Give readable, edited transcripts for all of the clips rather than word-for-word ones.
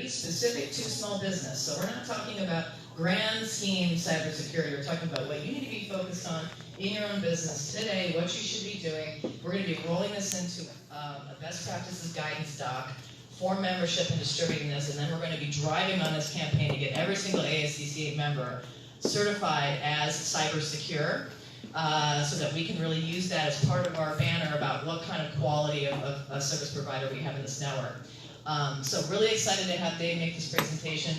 specific to small business. So we're not talking about grand scheme cybersecurity. We're talking about what you need to be focused on in your own business today, what you should be doing. We're going to be rolling this into a best practices guidance doc for membership and distributing this, and then we're going to be driving on this campaign to get every single ASCCA member certified as cyber secure, so that we can really use that as part of our banner about what kind of quality of service provider we have in this network. So really excited to have Dave make this presentation.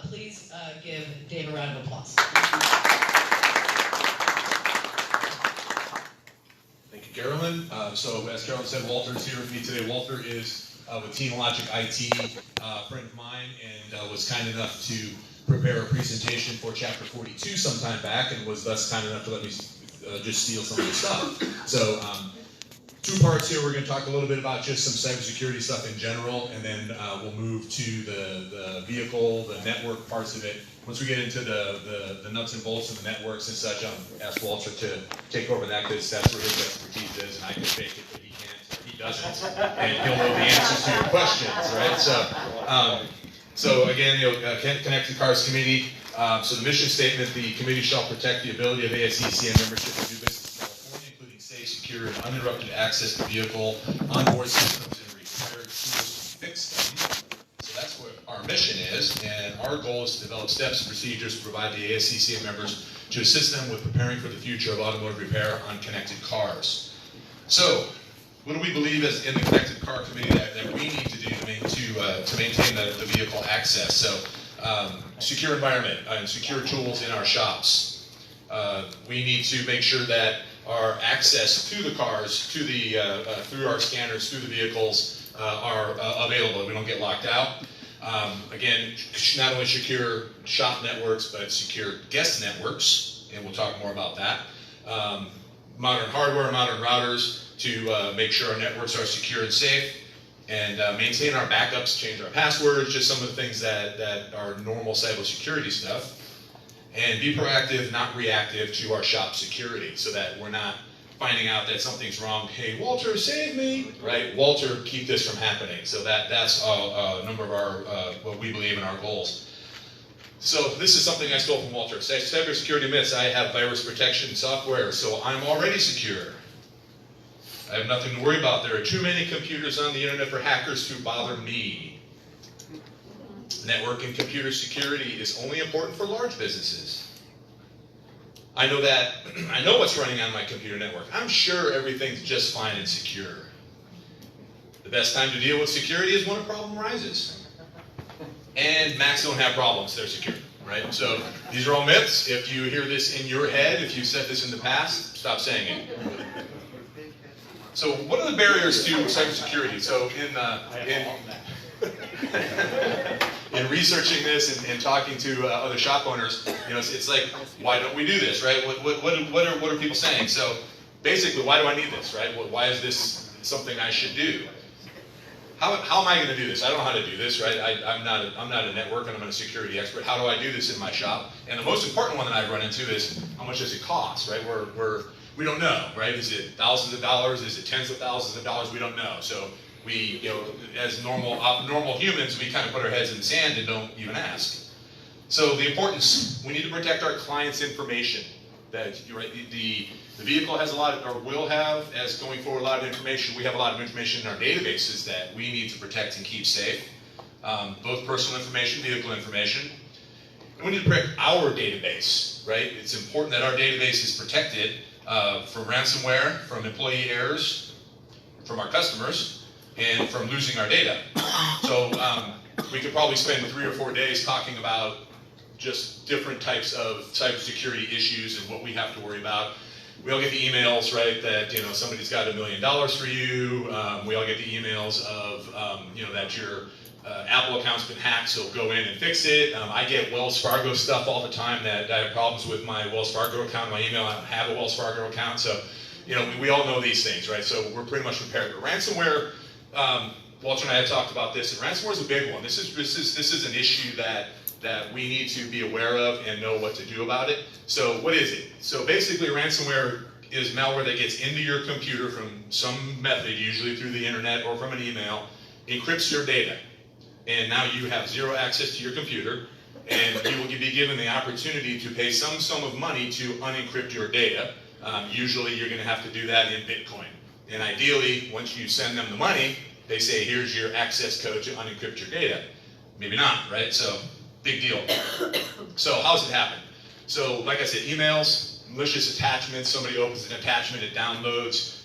Please give Dave a round of applause. Thank you, Carolyn. So as Carolyn said, Walter is here with me today. Walter is with Team Logic IT, a friend of mine, and was kind enough to prepare a presentation for Chapter 42 sometime back, and was thus kind enough to let me just steal some of the stuff. So two parts here. We're going to talk a little bit about just some cybersecurity stuff in general, and then we'll move to the vehicle, the network parts of it. Once we get into the nuts and bolts of the networks and such, I'll ask Walter to take over that, because that's where his expertise is, and I can fake it, but he can't. He doesn't, and he'll know the answers to your questions, right? So again, Connected Cars Committee. So the mission statement: the committee shall protect the ability of ASCCA membership to do business in California, including safe, secure, and uninterrupted access to vehicle, onboard systems, and required tools to fix them. So that's what our mission is, and our goal is to develop steps and procedures to provide the ASCCA members to assist them with preparing for the future of automotive repair on connected cars. So, what do we believe is in the Connected Car Committee that we need to do to maintain the vehicle access? So, secure environment and secure tools in our shops. We need to make sure that our access to the cars, to the through our scanners, through the vehicles, are available. We don't get locked out. Again, not only secure shop networks, but secure guest networks, and we'll talk more about that. Modern hardware, modern routers to make sure our networks are secure and safe, and maintain our backups, change our passwords, just some of the things that are normal cybersecurity stuff. And be proactive, not reactive to our shop security, so that we're not finding out that something's wrong. Hey, Walter, save me, right? Walter, keep this from happening. So that's a number of our, what we believe in our goals. So this is something I stole from Walter. Cybersecurity myths: I have virus protection software, so I'm already secure. I have nothing to worry about. There are too many computers on the internet for hackers to bother me. Network and computer security is only important for large businesses. I know what's running on my computer network. I'm sure everything's just fine and secure. The best time to deal with security is when a problem arises. And Macs don't have problems, they're secure, right? So these are all myths. If you hear this in your head, if you said this in the past, stop saying it. So what are the barriers to cybersecurity? So in researching this and talking to other shop owners, it's like, why don't we do this, right? What are people saying? So basically, why do I need this, right? Why is this something I should do? How am I going to do this? I don't know how to do this, right? I'm not a network, and I'm not a security expert. How do I do this in my shop? And the most important one that I've run into is, how much does it cost, right? We don't know, right? Is it thousands of dollars? Is it tens of thousands of dollars? We don't know. So we, as normal humans, we kind of put our heads in the sand and don't even ask. So the importance: we need to protect our clients' information. That the vehicle has a lot of, or will have, as going forward, a lot of information. We have a lot of information in our databases that we need to protect and keep safe, both personal information, vehicle information. And we need to protect our database, right? It's important that our database is protected from ransomware, from employee errors, from our customers, and from losing our data. So we could probably spend 3 or 4 days talking about just different types of cybersecurity issues and what we have to worry about. We all get the emails, right, that somebody's got $1 million for you. We all get the emails of that your Apple account's been hacked, so go in and fix it. I get Wells Fargo stuff all the time that I have problems with my Wells Fargo account, my email. I don't have a Wells Fargo account, so we all know these things, right? So we're pretty much prepared. But ransomware, Walter and I had talked about this, and ransomware is a big one. This is an issue that we need to be aware of and know what to do about it. So what is it? So basically, ransomware is malware that gets into your computer from some method, usually through the internet or from an email, encrypts your data. and now you have zero access to your computer, and you will be given the opportunity to pay some sum of money to unencrypt your data. Usually you're going to have to do that in Bitcoin. And ideally, once you send them the money, they say, here's your access code to unencrypt your data. Maybe not, right? So, big deal. So, how's it happen? So, like I said, emails, malicious attachments, somebody opens an attachment, it downloads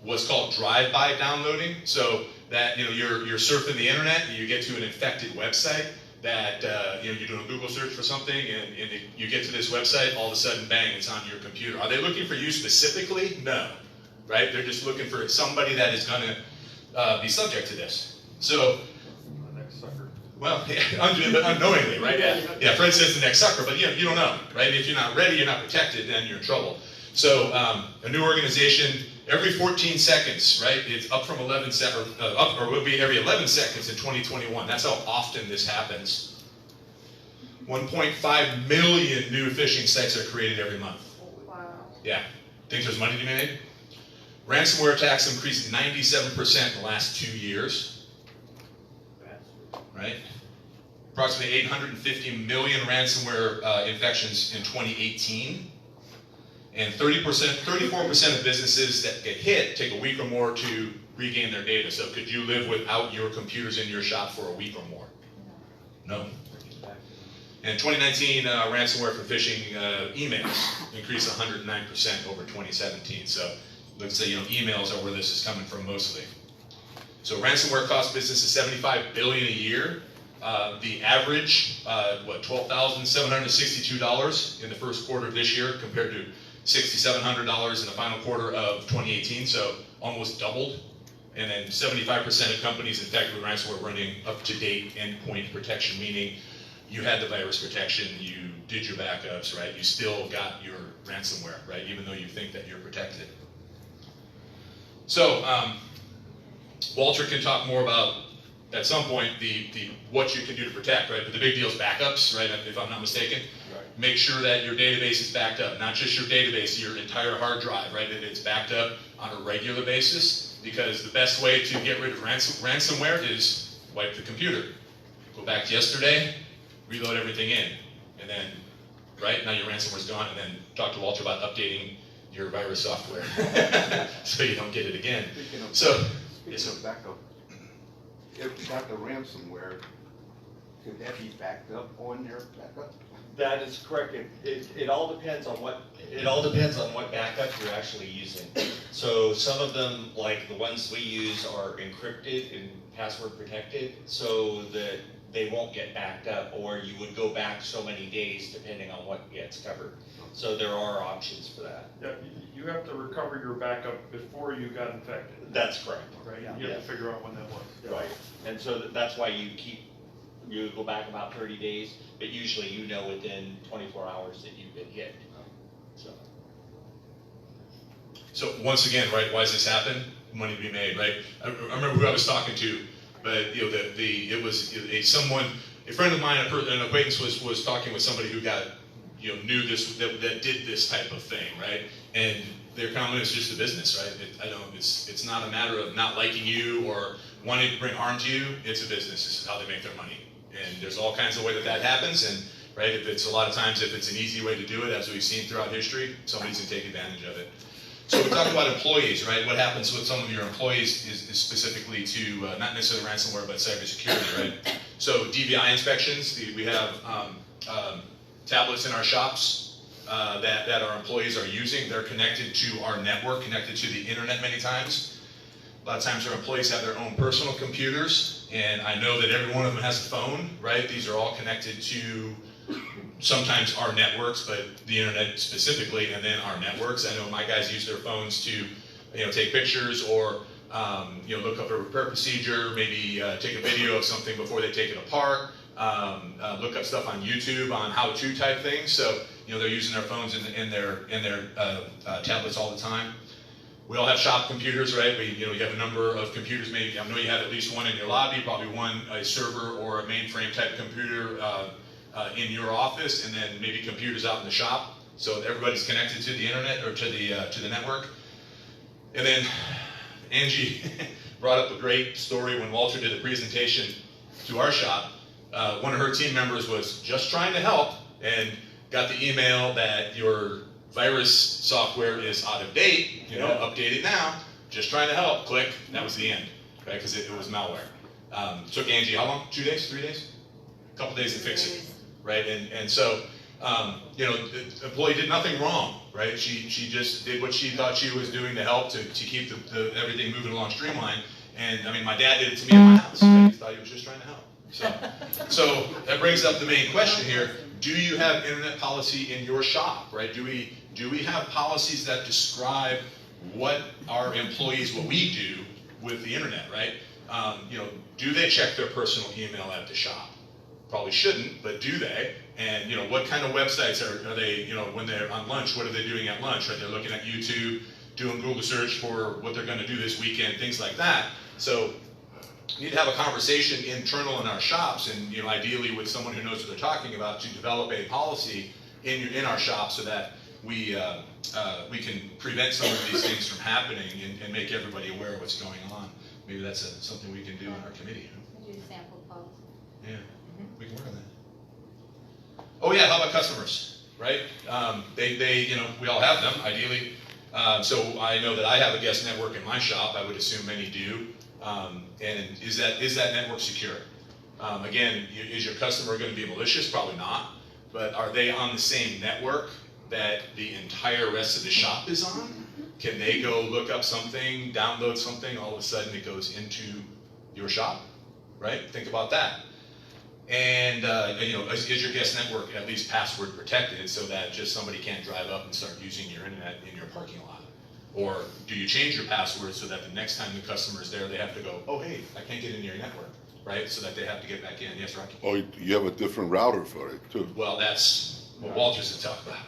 what's called drive-by downloading. So, that you're surfing the internet, and you get to an infected website, that you're doing a Google search for something, and you get to this website, all of a sudden, bang, it's on your computer. Are they looking for you specifically? No, right? They're just looking for somebody that is going to be subject to this. So, The next sucker. well, unknowingly, right? Yeah, Fred says the next sucker, but you don't know, right? If you're not ready, you're not protected, then you're in trouble. So, a new organization, every 14 seconds, right? It's up from 11 or will be every 11 seconds in 2021. That's how often this happens. 1.5 million new phishing sites are created every month. Wow. Yeah. Think there's money to be made? Ransomware attacks increased 97% in the last 2 years. Right? Approximately 850 million ransomware infections in 2018. And 34% of businesses that get hit take a week or more to regain their data. So could you live without your computers in your shop for a week or more? No. In 2019, ransomware for phishing emails increased 109% over 2017. So let's say emails are where this is coming from mostly. So ransomware costs businesses $75 billion a year. The average, $12,762 in the first quarter of this year compared to $6,700 in the final quarter of 2018, so almost doubled. And then 75% of companies infected with ransomware running up-to-date endpoint protection, meaning you had the virus protection, you did your backups, right? You still got your ransomware, right? Even though you think that you're protected. So, Walter can talk more about, at some point, the what you can do to protect, right? But the big deal is backups, right? If I'm not mistaken. Make sure that your database is backed up, not just your database, your entire hard drive, right? That it's backed up on a regular basis, because the best way to get rid of ransomware is wipe the computer. Go back to yesterday, reload everything in, and then, right, now your ransomware's gone, and then talk to Walter about updating your virus software so you don't get it again. Speaking of backup, if you got the ransomware, could that be backed up on your backup? That is correct. It all depends on what backup you're actually using. So some of them, like the ones we use, are encrypted and password protected, so that they won't get backed up, or you would go back so many days depending on what gets covered. So there are options for that. Yeah, you have to recover your backup before you got infected, That's correct. right? Yeah. You have to figure out when that was. Right. And so that's why you go back about 30 days, but usually you know within 24 hours that you've been hit. So once again, right, why does this happen? Money to be made, right? I remember who I was talking to, but it was a friend of mine, an acquaintance was talking with somebody who got knew this that did this type of thing, right? And their comment is just a business, right? It's not a matter of not liking you or wanting to bring harm to you. It's a business. This is how they make their money. And there's all kinds of ways that happens. And right, if it's a lot of times, if it's an easy way to do it, as we've seen throughout history, somebody's gonna take advantage of it. So we talked about employees, right? What happens with some of your employees is specifically to not necessarily ransomware, but cybersecurity, right? So DVI inspections. We have tablets in our shops that our employees are using. They're connected to our network, connected to the internet many times. A lot of times our employees have their own personal computers, and I know that every one of them has a phone, right? These are all connected to sometimes our networks, but the internet specifically, and then our networks. I know my guys use their phones to, take pictures or, look up a repair procedure, maybe take a video of something before they take it apart, look up stuff on YouTube on how-to type things. So, they're using their phones in their tablets all the time. We all have shop computers, right? You have a number of computers. Maybe I know you have at least one in your lobby, probably a server or a mainframe type computer in your office, and then maybe computers out in the shop. So everybody's connected to the internet or to the network. And then Angie brought up a great story when Walter did a presentation to our shop. One of her team members was just trying to help and got the email that your virus software is out of date, update it now, just trying to help, click, and that was the end, right, because it was malware. Took Angie how long, 2 days, 3 days? A couple days to fix it, right, and so, the employee did nothing wrong, right, she just did what she thought she was doing to help to keep everything moving along streamlined, and I mean, my dad did it to me in my house, right? He thought he was just trying to help. So that brings up the main question here. Do you have internet policy in your shop, right? Do we have policies that describe what our employees, what we do with the internet, right? Do they check their personal email at the shop? Probably shouldn't, but do they? And what kind of websites are they, when they're on lunch, what are they doing at lunch? Right? They're looking at YouTube, doing Google search for what they're going to do this weekend, things like that. So we need to have a conversation internal in our shops, and ideally with someone who knows what they're talking about, to develop a policy in our shop so that we can prevent some of these things from happening and make everybody aware of what's going on. Maybe that's something we can do in our committee. Do sample policy. Yeah, we can work on that. Oh yeah, how about customers, right? We all have them, ideally. So I know that I have a guest network in my shop. I would assume many do. And is that network secure? Again, is your customer going to be malicious? Probably not. But are they on the same network that the entire rest of the shop is on? Can they go look up something, download something, all of a sudden it goes into your shop, right? Think about that. And is your guest network at least password protected so that just somebody can't drive up and start using your internet in your parking lot? Or do you change your password so that the next time the customer is there, they have to go, oh hey, I can't get into your network, right? So that they have to get back in. Yes, Rocky? Oh, you have a different router for it too. Well, that's what Walter's to talk about.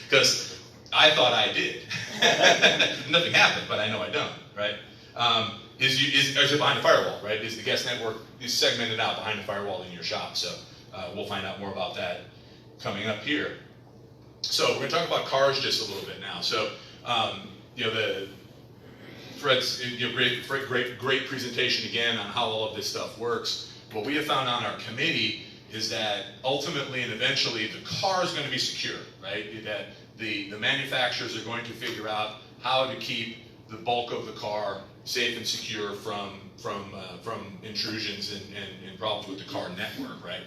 Because I thought I did. Nothing happened, but I know I don't, right? Is it behind the firewall, right? Is the guest network is segmented out behind the firewall in your shop? So we'll find out more about that coming up here. So we're going to talk about cars just a little bit now. So Fred's great presentation again on how all of this stuff works. What we have found on our committee is that ultimately and eventually the car is going to be secure, right? That the manufacturers are going to figure out how to keep the bulk of the car safe and secure from intrusions and problems with the car network, right?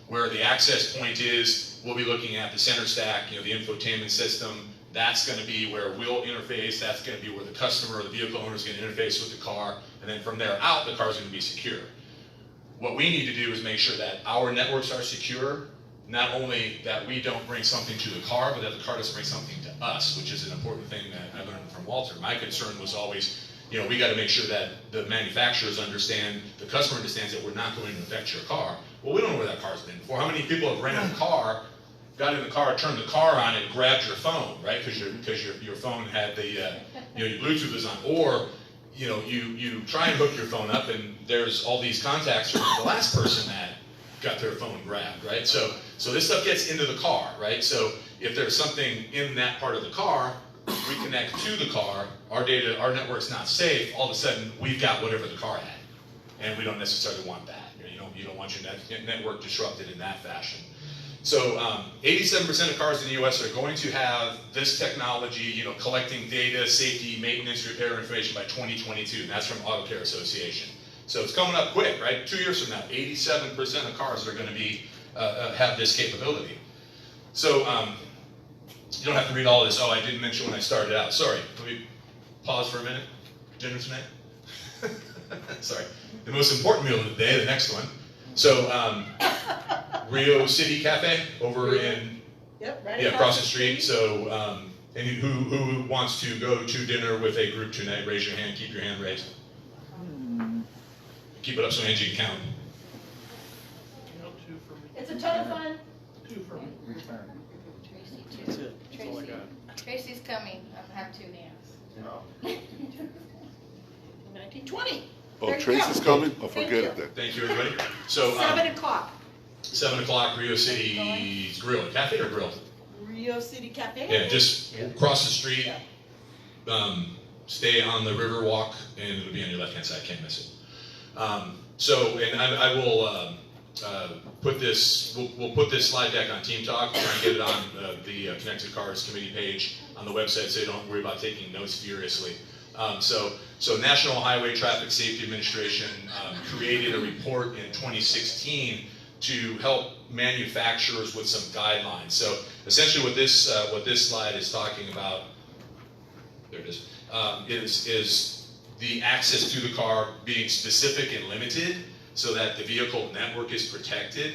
Where the access point is, we'll be looking at the center stack, the infotainment system. That's going to be where we'll interface. That's going to be where the customer or the vehicle owner is going to interface with the car. And then from there out, the car is going to be secure. What we need to do is make sure that our networks are secure, not only that we don't bring something to the car, but that the car doesn't bring something to us, which is an important thing that I learned from Walter. My concern was always, we got to make sure that the manufacturers understand, the customer understands that we're not going to affect your car. Well, we don't know where that car's been before. How many people have rented a car, got in the car, turned the car on, and grabbed your phone, right? Because your phone had the your Bluetooth is on, or you try and hook your phone up, and there's all these contacts from the last person that got their phone grabbed, right? So this stuff gets into the car, right? So if there's something in that part of the car, we connect to the car, our data, our network's not safe, all of a sudden we've got whatever the car had. And we don't necessarily want that. You don't want your network disrupted in that fashion. So 87% of cars in the US are going to have this technology, collecting data, safety, maintenance, repair information by 2022. And that's from Auto Care Association. So it's coming up quick, right? 2 years from now, 87% of cars are going to be have this capability. So you don't have to read all this. Oh, I didn't mention when I started out. Sorry. Let me pause for a minute. Dinner tonight? Sorry. The most important meal of the day, the next one. So Rio City Cafe over in across the street. So and who wants to go to dinner with a group tonight? Raise your hand. Keep your hand raised. Keep it up so Angie can count. Two for me. It's a ton of fun. Two for me. Tracy, too. That's it. That's all I got. Tracy's coming. I have two names. 1920. Oh, There you Tracy's go. coming? Oh, Thank forget you. it then. Thank you, everybody. So 7 o'clock. 7 o'clock, Rio City's Grill. Cafe or Grill? Rio City Cafe. Yeah, just cross the street. Stay on the river walk, and it'll be on your left-hand side. Can't miss it. So, and I will put this, we'll put this slide deck on Team Talk, try and get it on the Connected Cars Committee page on the website so you don't worry about taking notes furiously. So National Highway Traffic Safety Administration created a report in 2016 to help manufacturers with some guidelines. So essentially what this slide is talking about, there it is the access to the car being specific and limited so that the vehicle network is protected.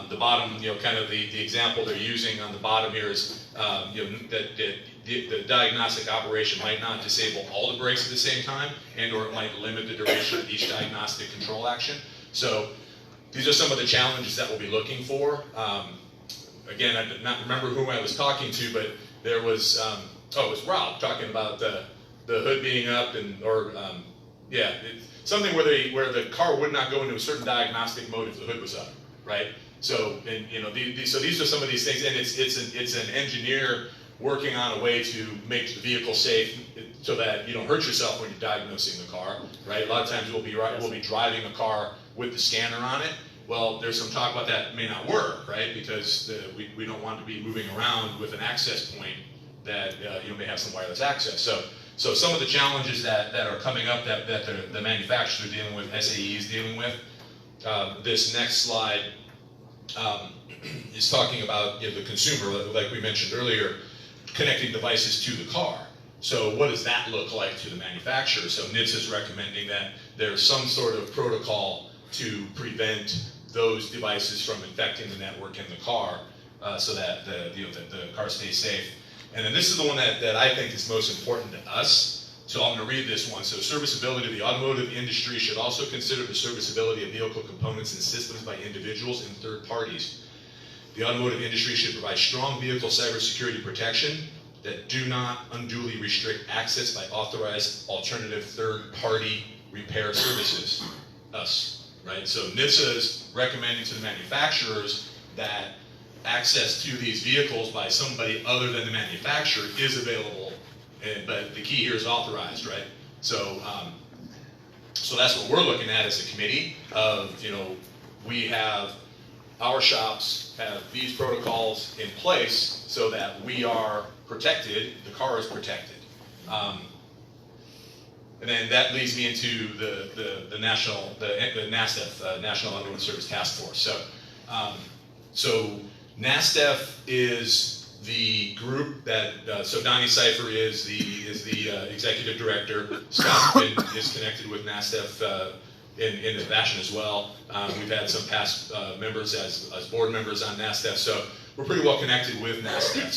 The bottom, kind of the example they're using on the bottom here is, that the diagnostic operation might not disable all the brakes at the same time, or it might limit the duration of each diagnostic control action. So these are some of the challenges that we'll be looking for. Again, I did not remember who I was talking to, but there was, it was Rob talking about the hood being up something where the car would not go into a certain diagnostic mode if the hood was up, right? So, and so these are some of these things, and it's an engineer working on a way to make the vehicle safe so that you don't hurt yourself when you're diagnosing the car, right? A lot of times we'll be driving a car with the scanner on it. Well, there's some talk about that may not work, right? Because we don't want to be moving around with an access point that may have some wireless access. So some of the challenges that are coming up that the manufacturers are dealing with, SAE is dealing with. This next slide is talking about the consumer, like we mentioned earlier, connecting devices to the car. So what does that look like to the manufacturer? So NHTSA is recommending that there's some sort of protocol to prevent those devices from infecting the network in the car, so that the car stays safe. And then this is the one that I think is most important to us. So I'm going to read this one. So serviceability. The automotive industry should also consider the serviceability of vehicle components and systems by individuals and third parties. The automotive industry should provide strong vehicle cybersecurity protection that do not unduly restrict access by authorized alternative third-party repair services. Us, right? So NHTSA is recommending to the manufacturers that access to these vehicles by somebody other than the manufacturer is available, but the key here is authorized, right? So, so that's what we're looking at as a committee of, we have, our shops have these protocols in place so that we are protected, the car is protected. And then that leads me into the NASTF, National Automotive Service Task Force. So NASTF is the group that, so Donnie Cipher is the executive director. Scott is connected with NASTF in a fashion as well. We've had some past members as board members on NASTF, so we're pretty well connected with NASTF.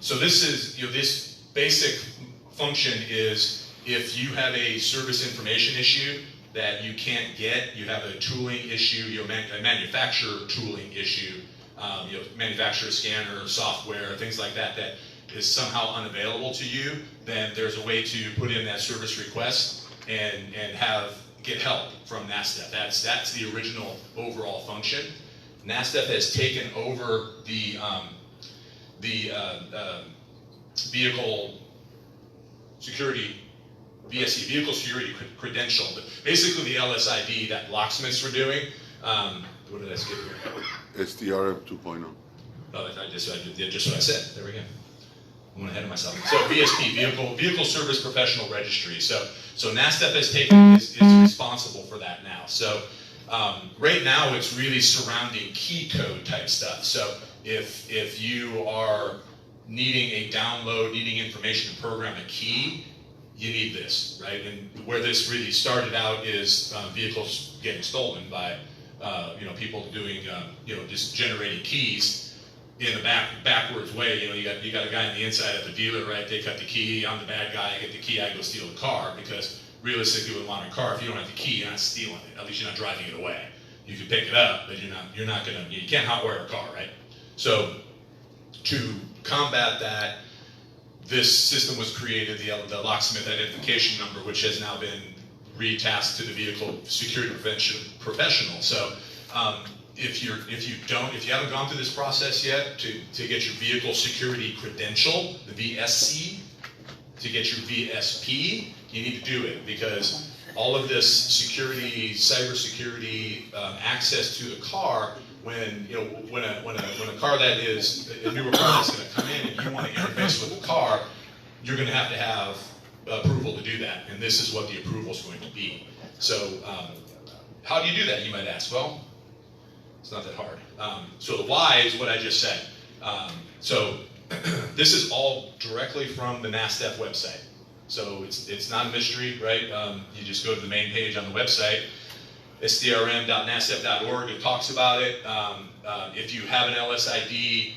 So this is, this basic function is if you have a service information issue that you can't get, you have a tooling issue, a manufacturer tooling issue, manufacturer scanner, software, things like that, that is somehow unavailable to you, then there's a way to put in that service request and get help from NASTF. That's the original overall function. NASTF has taken over the vehicle security, VSE, vehicle security credential, basically the LSID that locksmiths were doing. What did I skip here? STRM 2.0. Oh, I just what I said. There we go. I went ahead of myself. So VSP, Vehicle Service Professional Registry. So NASTF is responsible for that now. So right now it's really surrounding key code type stuff. So if you are needing a download, needing information to program a key, you need this, right? And where this really started out is vehicles getting stolen by people doing just generating keys in a backwards way. You got a guy on the inside at the dealer, right? They cut the key. I'm the bad guy. I get the key. I go steal the car, because realistically, with a modern car, if you don't have the key, you're not stealing it. At least you're not driving it away. You can pick it up, but you can't hotwire a car, right? So to combat that, this system was created, the locksmith identification number, which has now been retasked to the vehicle security prevention professional. So if you haven't gone through this process yet to get your vehicle security credential, the VSC, to get your VSP, you need to do it, because all of this security, cybersecurity, access to the car. When when a car that is a newer car that's going to come in and you want to interface with the car, you're going to have approval to do that, and this is what the approval is going to be. So, how do you do that? You might ask. Well, it's not that hard. So the why is what I just said. So this is all directly from the NASDF website. So it's not a mystery, right? You just go to the main page on the website. sdrm.nasdf.org. It talks about it. If you have an LSID,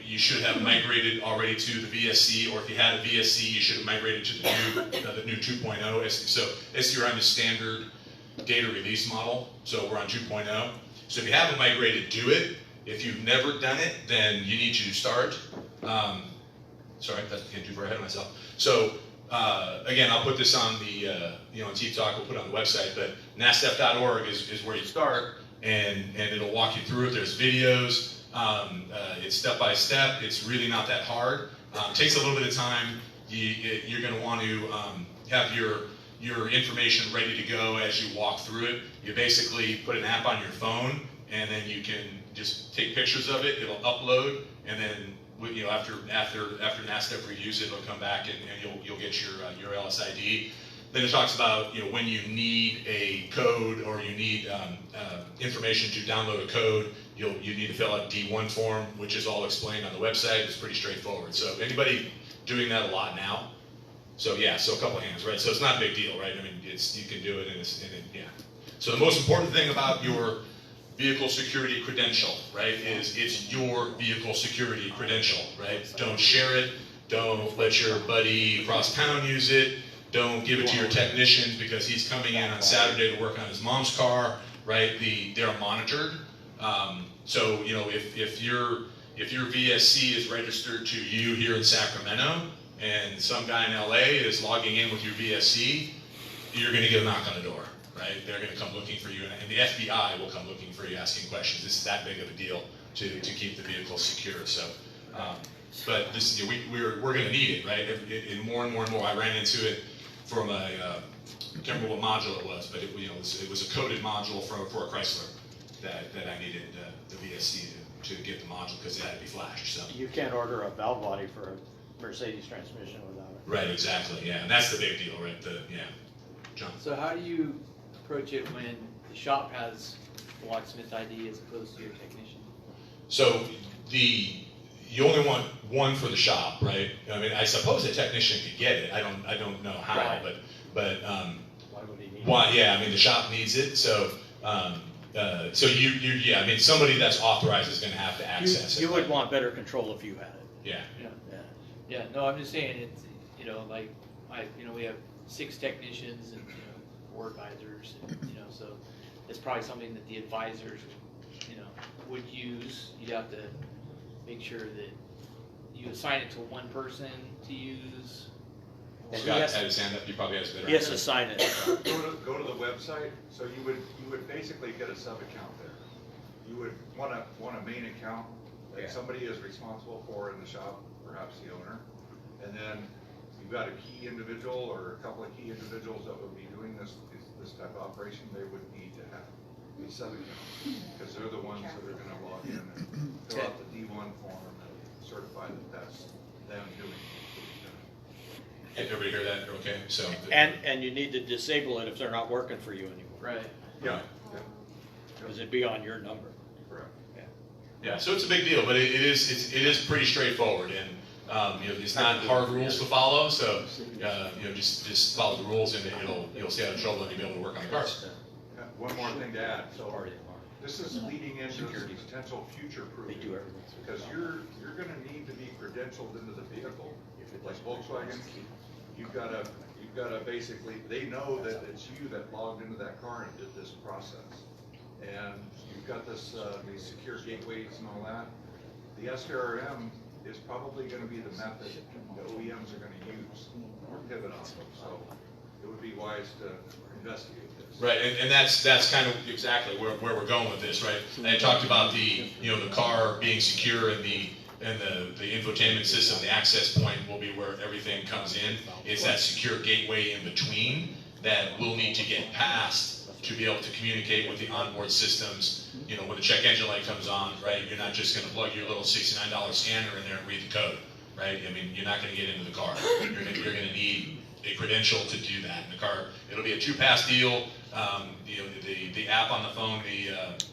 you should have migrated already to the VSC, or if you had a VSC, you should have migrated to the new 2.0. So SDRM is standard data release model, so we're on 2.0. So if you haven't migrated, do it. If you've never done it, then you need to start. Sorry, that's getting too far ahead of myself. So again, I'll put this on the on Team Talk. We'll put it on the website, but nasdf.org is where you start, and it'll walk you through it. There's videos. It's step by step. It's really not that hard. Takes a little bit of time. You're going to want to have your information ready to go as you walk through it. You basically put an app on your phone, and then you can just take pictures of it. It'll upload, and then after NASDF reviews it, it'll come back and you'll get your LSID. Then it talks about when you need a code or you need information to download a code, you need to fill out a D1 form, which is all explained on the website. It's pretty straightforward. So anybody doing that a lot now? So yeah, so a couple hands, right? So it's not a big deal, right? I mean, you can do it, and yeah. So the most important thing about your vehicle security credential, right, is it's your vehicle security credential, right? Don't share it. Don't let your buddy across town use it. Don't give it to your technician because he's coming in on Saturday to work on his mom's car, right? They're monitored. So if your VSC is registered to you here in Sacramento, and some guy in LA is logging in with your VSC, you're going to get a knock on the door, right? They're going to come looking for you, and the FBI will come looking for you, asking questions. This is that big of a deal to keep the vehicle secure. So, but this we're going to need it, right? And more and more and more. I ran into it from I can't remember what module it was, but it was a coded module for a Chrysler that I needed the VSC to get the module because it had to be flashed. So you can't order a valve body for a Mercedes transmission without it. Right, exactly, yeah, and that's the big deal, right? John. So how do you approach it when the shop has locksmith ID as opposed to your technician? So you only want one for the shop, right? I mean, I suppose a technician could get it. I don't know how, right. but Why would he need why? Yeah, I mean the shop needs it, so. So I mean somebody that's authorized is going to have to access it. You would want better control if you had it. Yeah. Yeah, no, I'm just saying it's, like, we have 6 technicians and, 4 advisors, and, so it's probably something that the advisors, would use. You'd have to make sure that you assign it to one person to use. Scott had his hand up. You probably have a better. He has to sign it. Go to the website. So you would basically get a sub account there. You would want a main account that somebody is responsible for in the shop, perhaps the owner, and then you've got a key individual or a couple of key individuals that would be doing this type of operation. They would need to have a sub account because they're the ones that are going to log in and fill out the D1 form and certify that that's them doing it. Everybody hear that? Okay. So. And you need to disable it if they're not working for you anymore. Right. Yeah. Because it'd be on your number. Correct. Yeah, so it's a big deal, but it is pretty straightforward, and it's not hard rules to follow. So just follow the rules, and you'll stay out of trouble, and you'll be able to work on the cars. Yeah, one more thing to add. So this is leading into potential future proofing. They do everything. Because you're going to need to be credentialed into the vehicle. Like Volkswagen, you've got to basically, they know that it's you that logged into that car and did this process. And you've got this these secure gateways and all that. The SDRM is probably going to be the method the OEMs are going to use or pivot on. So it would be wise to investigate this. Right, and that's kind of exactly where we're going with this, right? And I talked about the car being secure and the infotainment system, the access point will be where everything comes in. It's that secure gateway in between that we'll need to get past to be able to communicate with the onboard systems. You know, when the check engine light comes on, right, you're not just gonna plug your little $69 scanner in there and read the code, right? I mean, you're not gonna get into the car. You're gonna need a credential to do that in the car. It'll be a 2-pass deal. You know, the app on the phone,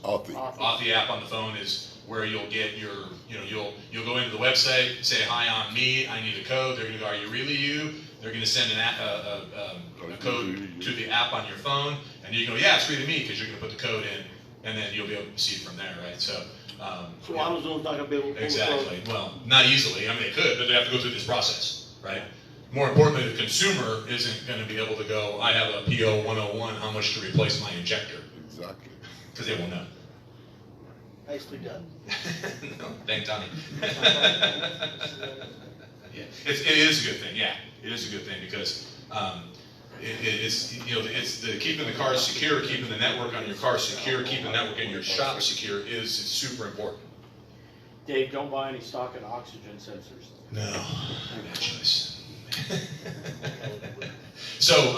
Authy app on the phone is where you'll get your, you know, you'll go into the website, say, hi, I'm me, I need a code. They're gonna go, are you really you? They're gonna send a code to the app on your phone, and you go, yeah, it's really me, because you're gonna put the code in, and then you'll be able to see it from there, right? So So Amazon's not gonna be able to. exactly. Well, not easily. I mean, they could, but they have to go through this process, right? More importantly, the consumer isn't going to be able to go, I have a PO 101, how much to replace my injector? Exactly. Because they won't know. Nicely done. No, thank Donnie. Yeah, it is a good thing. Yeah, it is a good thing because it's, you know, it's the keeping the car secure, keeping the network on your car secure, keeping the network in your shop secure is super important. Dave, don't buy any stock in oxygen sensors. No, bad choice. So,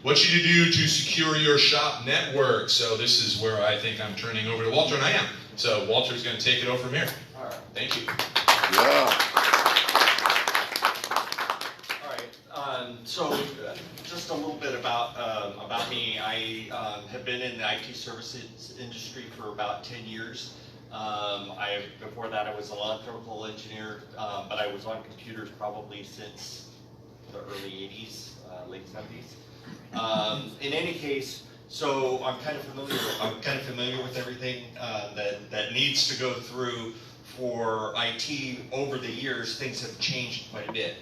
what should you do to secure your shop network? So this is where I think I'm turning over to Walter, and I am. So Walter's going to take it over from here. All right. Thank you. Yeah. All right, so just a little bit about me. I have been in the IT services industry for about 10 years. Before that, I was an electrical engineer, but I was on computers probably since the early 80s, late 70s. In any case, so I'm kind of familiar with everything that needs to go through for IT. Over the years, things have changed quite a bit.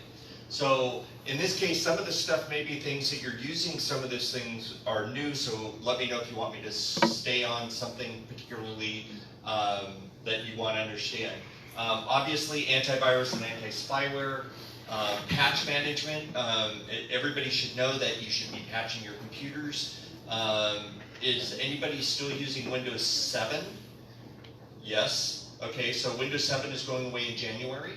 So in this case, some of the stuff may be things that you're using, some of those things are new, so let me know if you want me to stay on something particularly that you want to understand. Obviously, antivirus and anti-spyware, patch management. Everybody should know that you should be patching your computers. Is anybody still using Windows 7? Yes. Okay, so Windows 7 is going away in January.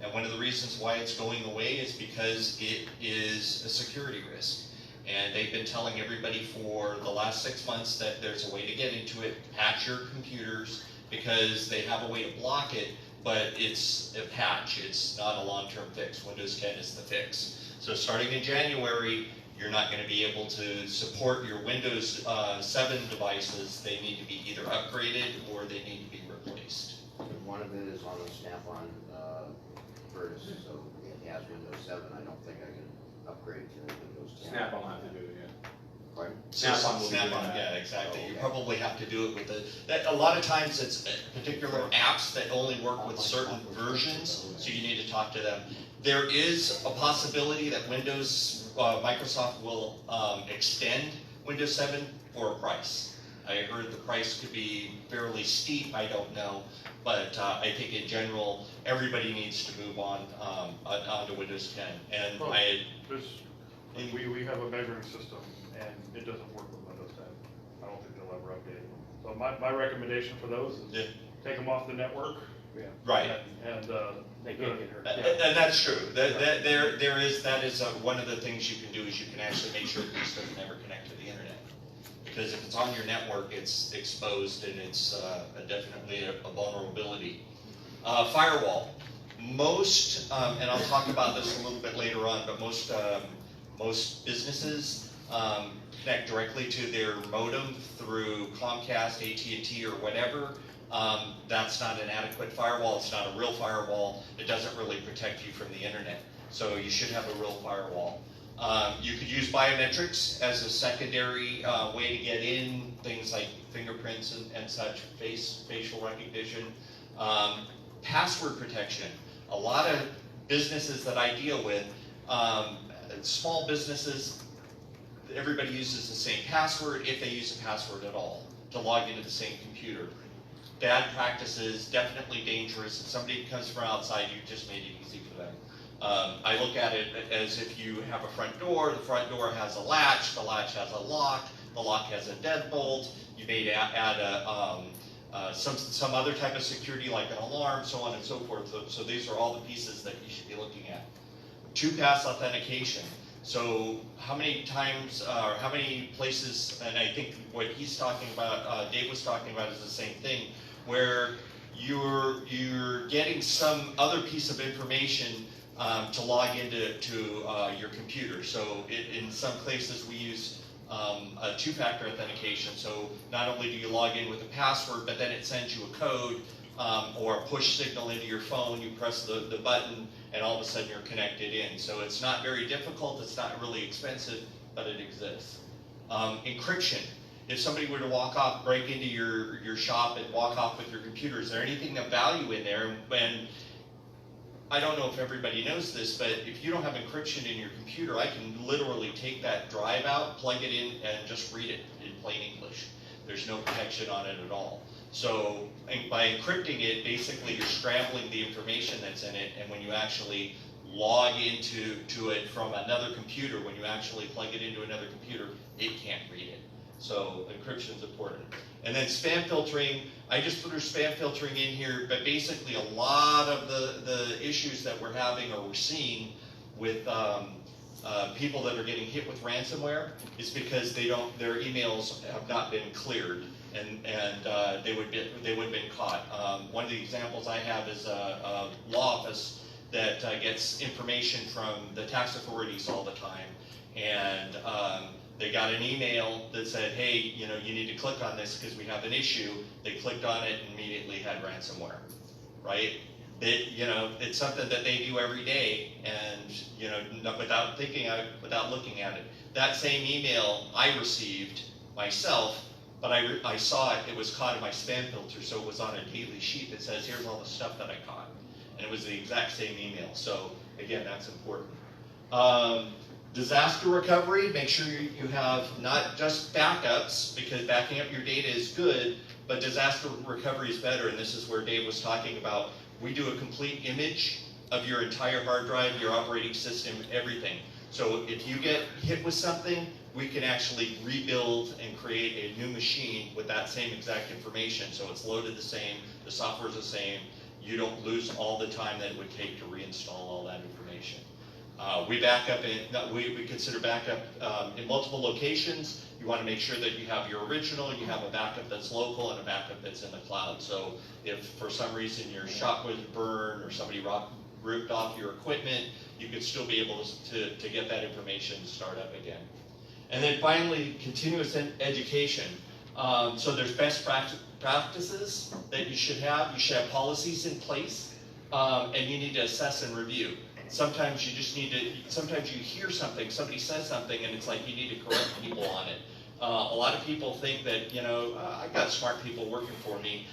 And one of the reasons why it's going away is because it is a security risk. And they've been telling everybody for the last 6 months that there's a way to get into it, patch your computers, because they have a way to block it, but it's a patch, it's not a long-term fix. Windows 10 is the fix. So starting in January, you're not going to be able to support your Windows 7 devices. They need to be either upgraded or they need to be replaced. One of it is on the Snap-on furnace, so it has Windows 7. I don't think I can upgrade to Windows 10. Snap-on have to do it, yeah. Pardon? Snap-on, yeah, exactly. Oh, okay. You probably have to do it with a lot of times it's particular apps that only work with certain versions, so you need to talk to them. There is a possibility that Microsoft will extend Windows 7 for a price. I heard the price could be fairly steep, I don't know, but I think in general, everybody needs to move on onto Windows 10. And Well, I we have a measuring system, and it doesn't work with Windows 10. I don't think they'll ever update it. So my recommendation for those is take them off the network. Right. And They can't get hurt. And that's true. That is one of the things you can do is you can actually make sure that this doesn't ever connect to the internet. Because if it's on your network, it's exposed and it's definitely a vulnerability. Firewall. Most, and I'll talk about this a little bit later on, but most businesses connect directly to their modem through Comcast, AT&T, or whatever. That's not an adequate firewall. It's not a real firewall. It doesn't really protect you from the internet. So you should have a real firewall. You could use biometrics as a secondary way to get in, things like fingerprints and such, facial recognition. Password protection. A lot of businesses that I deal with, small businesses, everybody uses the same password, if they use a password at all, to log into the same computer. Bad practices, definitely dangerous. If somebody comes from outside, you just made it easy for them. I look at it as if you have a front door, the front door has a latch, the latch has a lock, the lock has a deadbolt, you may add some other type of security like an alarm, so on and so forth. So these are all the pieces that you should be looking at. 2-pass authentication. So how many times, or how many places, and I think what he's talking about, Dave was talking about is the same thing, where you're getting some other piece of information to log into your computer. So in some places we use a two-factor authentication. So not only do you log in with a password, but then it sends you a code or a push signal into your phone. You press the button, and all of a sudden you're connected in. So it's not very difficult. It's not really expensive, but it exists. Encryption. If somebody were to walk off, break into your shop and walk off with your computer, is there anything of value in there? And I don't know if everybody knows this, but if you don't have encryption in your computer, I can literally take that drive out, plug it in, and just read it in plain English. There's no protection on it at all. So by encrypting it, basically you're scrambling the information that's in it, and when you actually log into it from another computer, when you actually plug it into another computer, it can't read it. So encryption is important. And then spam filtering, I just threw spam filtering in here, but basically a lot of the issues that we're having or we're seeing with people that are getting hit with ransomware is because their emails have not been cleared, and they would have been caught. One of the examples I have is a law office that gets information from the tax authorities all the time, and they got an email that said, hey, you need to click on this because we have an issue. They clicked on it and immediately had ransomware, right? It's something that they do every day, and without looking at it. That same email I received myself, but I saw it was caught in my spam filter, so it was on a daily sheet that says, here's all the stuff that I caught. And it was the exact same email. So again, that's important. Disaster recovery, make sure you have not just backups, because backing up your data is good, but disaster recovery is better, and this is where Dave was talking about. We do a complete image of your entire hard drive, your operating system, everything. So if you get hit with something, we can actually rebuild and create a new machine with that same exact information. So it's loaded the same, the software is the same, you don't lose all the time that it would take to reinstall all that information. We back up we consider backup in multiple locations. You want to make sure that you have your original, you have a backup that's local, and a backup that's in the cloud. So if for some reason your shop was burned or somebody ripped off your equipment, you could still be able to get that information and start up again. And then finally, continuous education. So there's best practices that you should have. You should have policies in place, and you need to assess and review. Sometimes you just need to, sometimes you hear something, somebody says something, and it's like you need to correct people on it. A lot of people think that, I've got smart people working for me.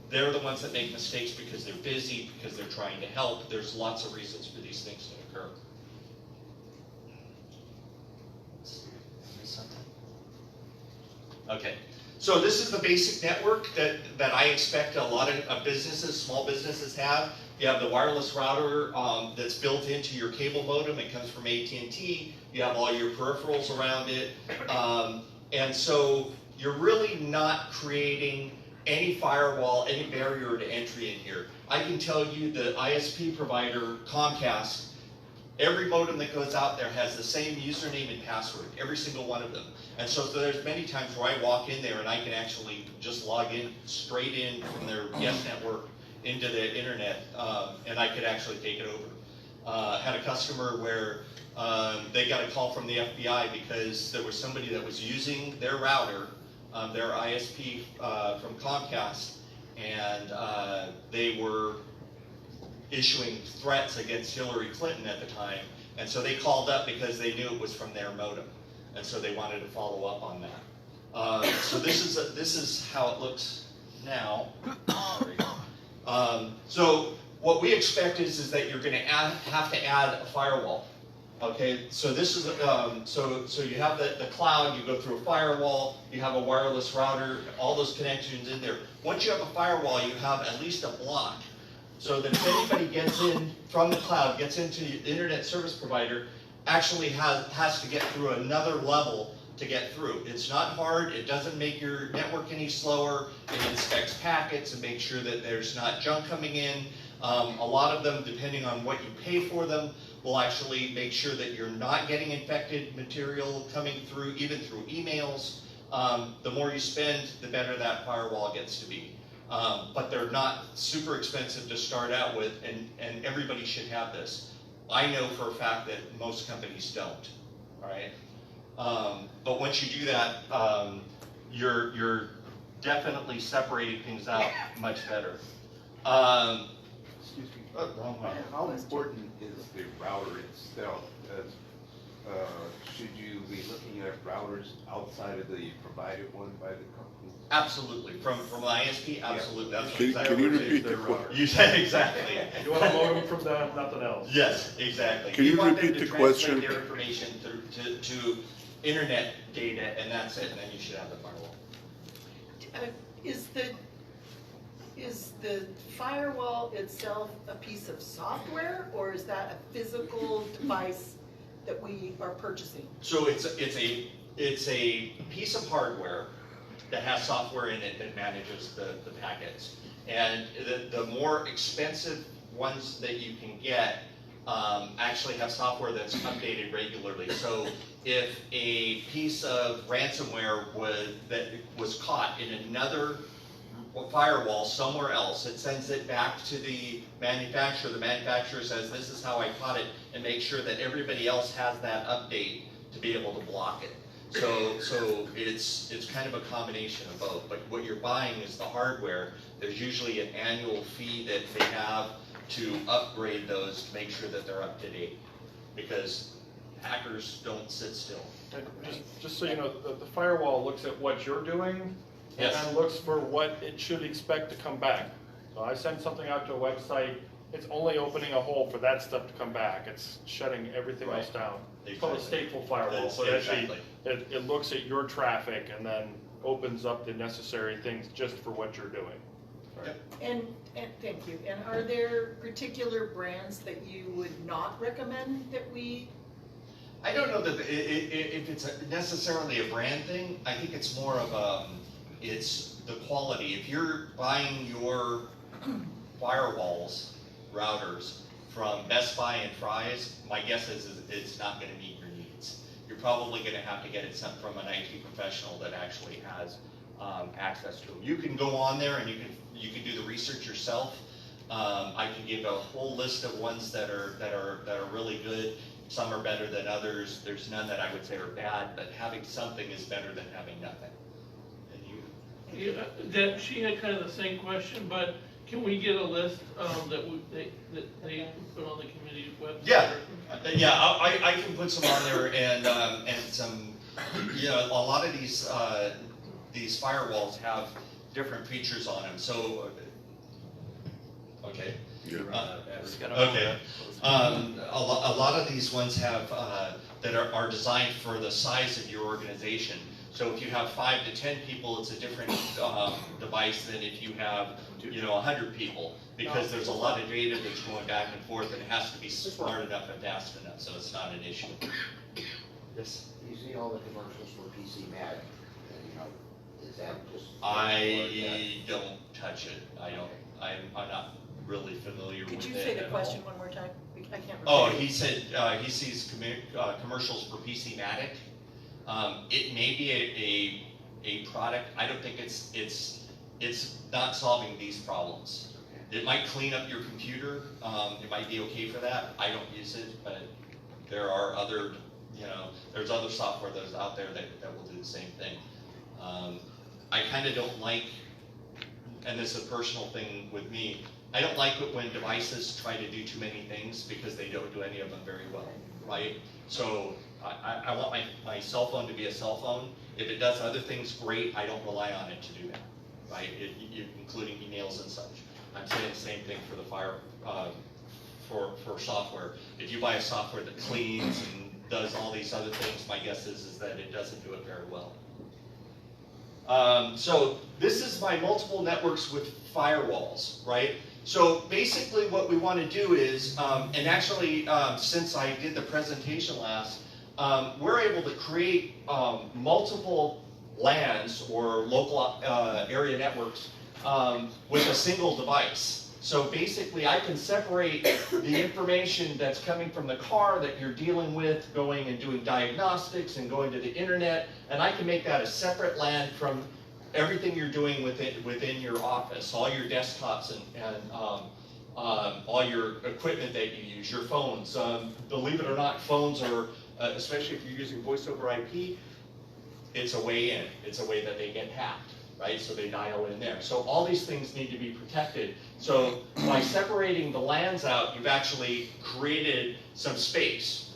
They're the ones that make mistakes because they're busy, because they're trying to help. There's lots of reasons for these things to occur. Okay, so this is the basic network that I expect a lot of businesses, small businesses have. You have the wireless router that's built into your cable modem. It comes from AT&T. You have all your peripherals around it. And so you're really not creating any firewall, any barrier to entry in here. I can tell you the ISP provider, Comcast, every modem that goes out there has the same username and password, every single one of them. And so there's many times where I walk in there and I can actually just log in straight in from their Yes network into the internet, and I could actually take it over. Had a customer where they got a call from the FBI because there was somebody that was using their router, their ISP from Comcast, and they were issuing threats against Hillary Clinton at the time, and so they called up because they knew it was from their modem, and so they wanted to follow up on that. So this is how it looks now. So what we expect is that you're going to have to add a firewall. Okay, so this is so you have the cloud, you go through a firewall, you have a wireless router, all those connections in there. Once you have a firewall, you have at least a block, so that if anybody gets in from the cloud, gets into the internet service provider, actually has to get through another level to get through. It's not hard, it doesn't make your network any slower, it inspects packets and makes sure that there's not junk coming in. A lot of them, depending on what you pay for them, will actually make sure that you're not getting infected material coming through, even through emails. The more you spend, the better that firewall gets to be. But they're not super expensive to start out with, and everybody should have this. I know for a fact that most companies don't, all right? But once you do that, you're definitely separating things out much better. Excuse me. Wrong one. How important is the router itself? Should you be looking at routers outside of the provided one by the company? Absolutely. From ISP, absolutely. That's Can exactly you what it repeat is. the question? You said exactly. You want a modem from them, nothing else. Yes, exactly. Can you want them repeat to the translate question? their information to internet data, and that's it, and then you should have the firewall. Is the firewall itself a piece of software, or is that a physical device that we are purchasing? So it's a piece of hardware that has software in it that manages the packets. And the more expensive ones that you can get actually have software that's updated regularly. So if a piece of ransomware that was caught in another firewall somewhere else, it sends it back to the manufacturer. The manufacturer says, this is how I caught it, and make sure that everybody else has that update to be able to block it. So it's kind of a combination of both. But what you're buying is the hardware. There's usually an annual fee that they have to upgrade those to make sure that they're up to date, because hackers don't sit still. And just so you know, the firewall looks at what you're doing, Yes. and looks for what it should expect to come back. So I send something out to a website, it's only opening a hole for that stuff to come back. It's shutting everything else down. It's called a stateful firewall. So it actually, it looks at your traffic and then opens up the necessary things just for what you're doing. Right. And thank you. And are there particular brands that you would not recommend that we? I don't know that if it's necessarily a brand thing. I think it's more of it's the quality. If you're buying your firewalls, routers from Best Buy and Fry's, my guess is it's not going to meet your needs. You're probably going to have to get it sent from an IT professional that actually has access to them. You can go on there and you can do the research yourself. I can give a whole list of ones that are really good. Some are better than others. There's none that I would say are bad, but having something is better than having nothing. And you? Yeah, that she had kind of the same question, but can we get a list that they put on the community website? Yeah, I can put some on there, and some. A lot of these firewalls have different features on them. So, okay. Okay. A lot of these ones have that are designed for the size of your organization. So if you have 5 to 10 people, it's a different device than if you have 100 people, because there's a lot of data that's going back and forth, and it has to be smart enough and fast enough, so it's not an issue. Yes. You see all the commercials for PC Matic, is that just? I don't touch it. I'm not really familiar with it. Could you say the question one more time? I can't remember. Oh, he said he sees commercials for PC Matic. It may be a product. I don't think it's not solving these problems. It might clean up your computer. It might be okay for that. I don't use it, but there are other, there's other software that's out there that will do the same thing. I kind of don't like, and this is a personal thing with me, I don't like it when devices try to do too many things, because they don't do any of them very well, right? So I want my cell phone to be a cell phone. If it does other things, great. I don't rely on it to do that, right? Including emails and such. I'm saying the same thing for the for software. If you buy a software that cleans and does all these other things, my guess is that it doesn't do it very well. So this is my multiple networks with firewalls, right? So basically what we want to do is, and actually since I did the presentation last, we're able to create multiple LANs or local area networks with a single device. So basically, I can separate the information that's coming from the car that you're dealing with, going and doing diagnostics and going to the internet, and I can make that a separate LAN from everything you're doing within your office, all your desktops and all your equipment that you use, your phones. Believe it or not, phones are, especially if you're using voice over IP, it's a way in. It's a way that they get hacked. Right, so they dial in there. So all these things need to be protected. So by separating the LANs out, you've actually created some space.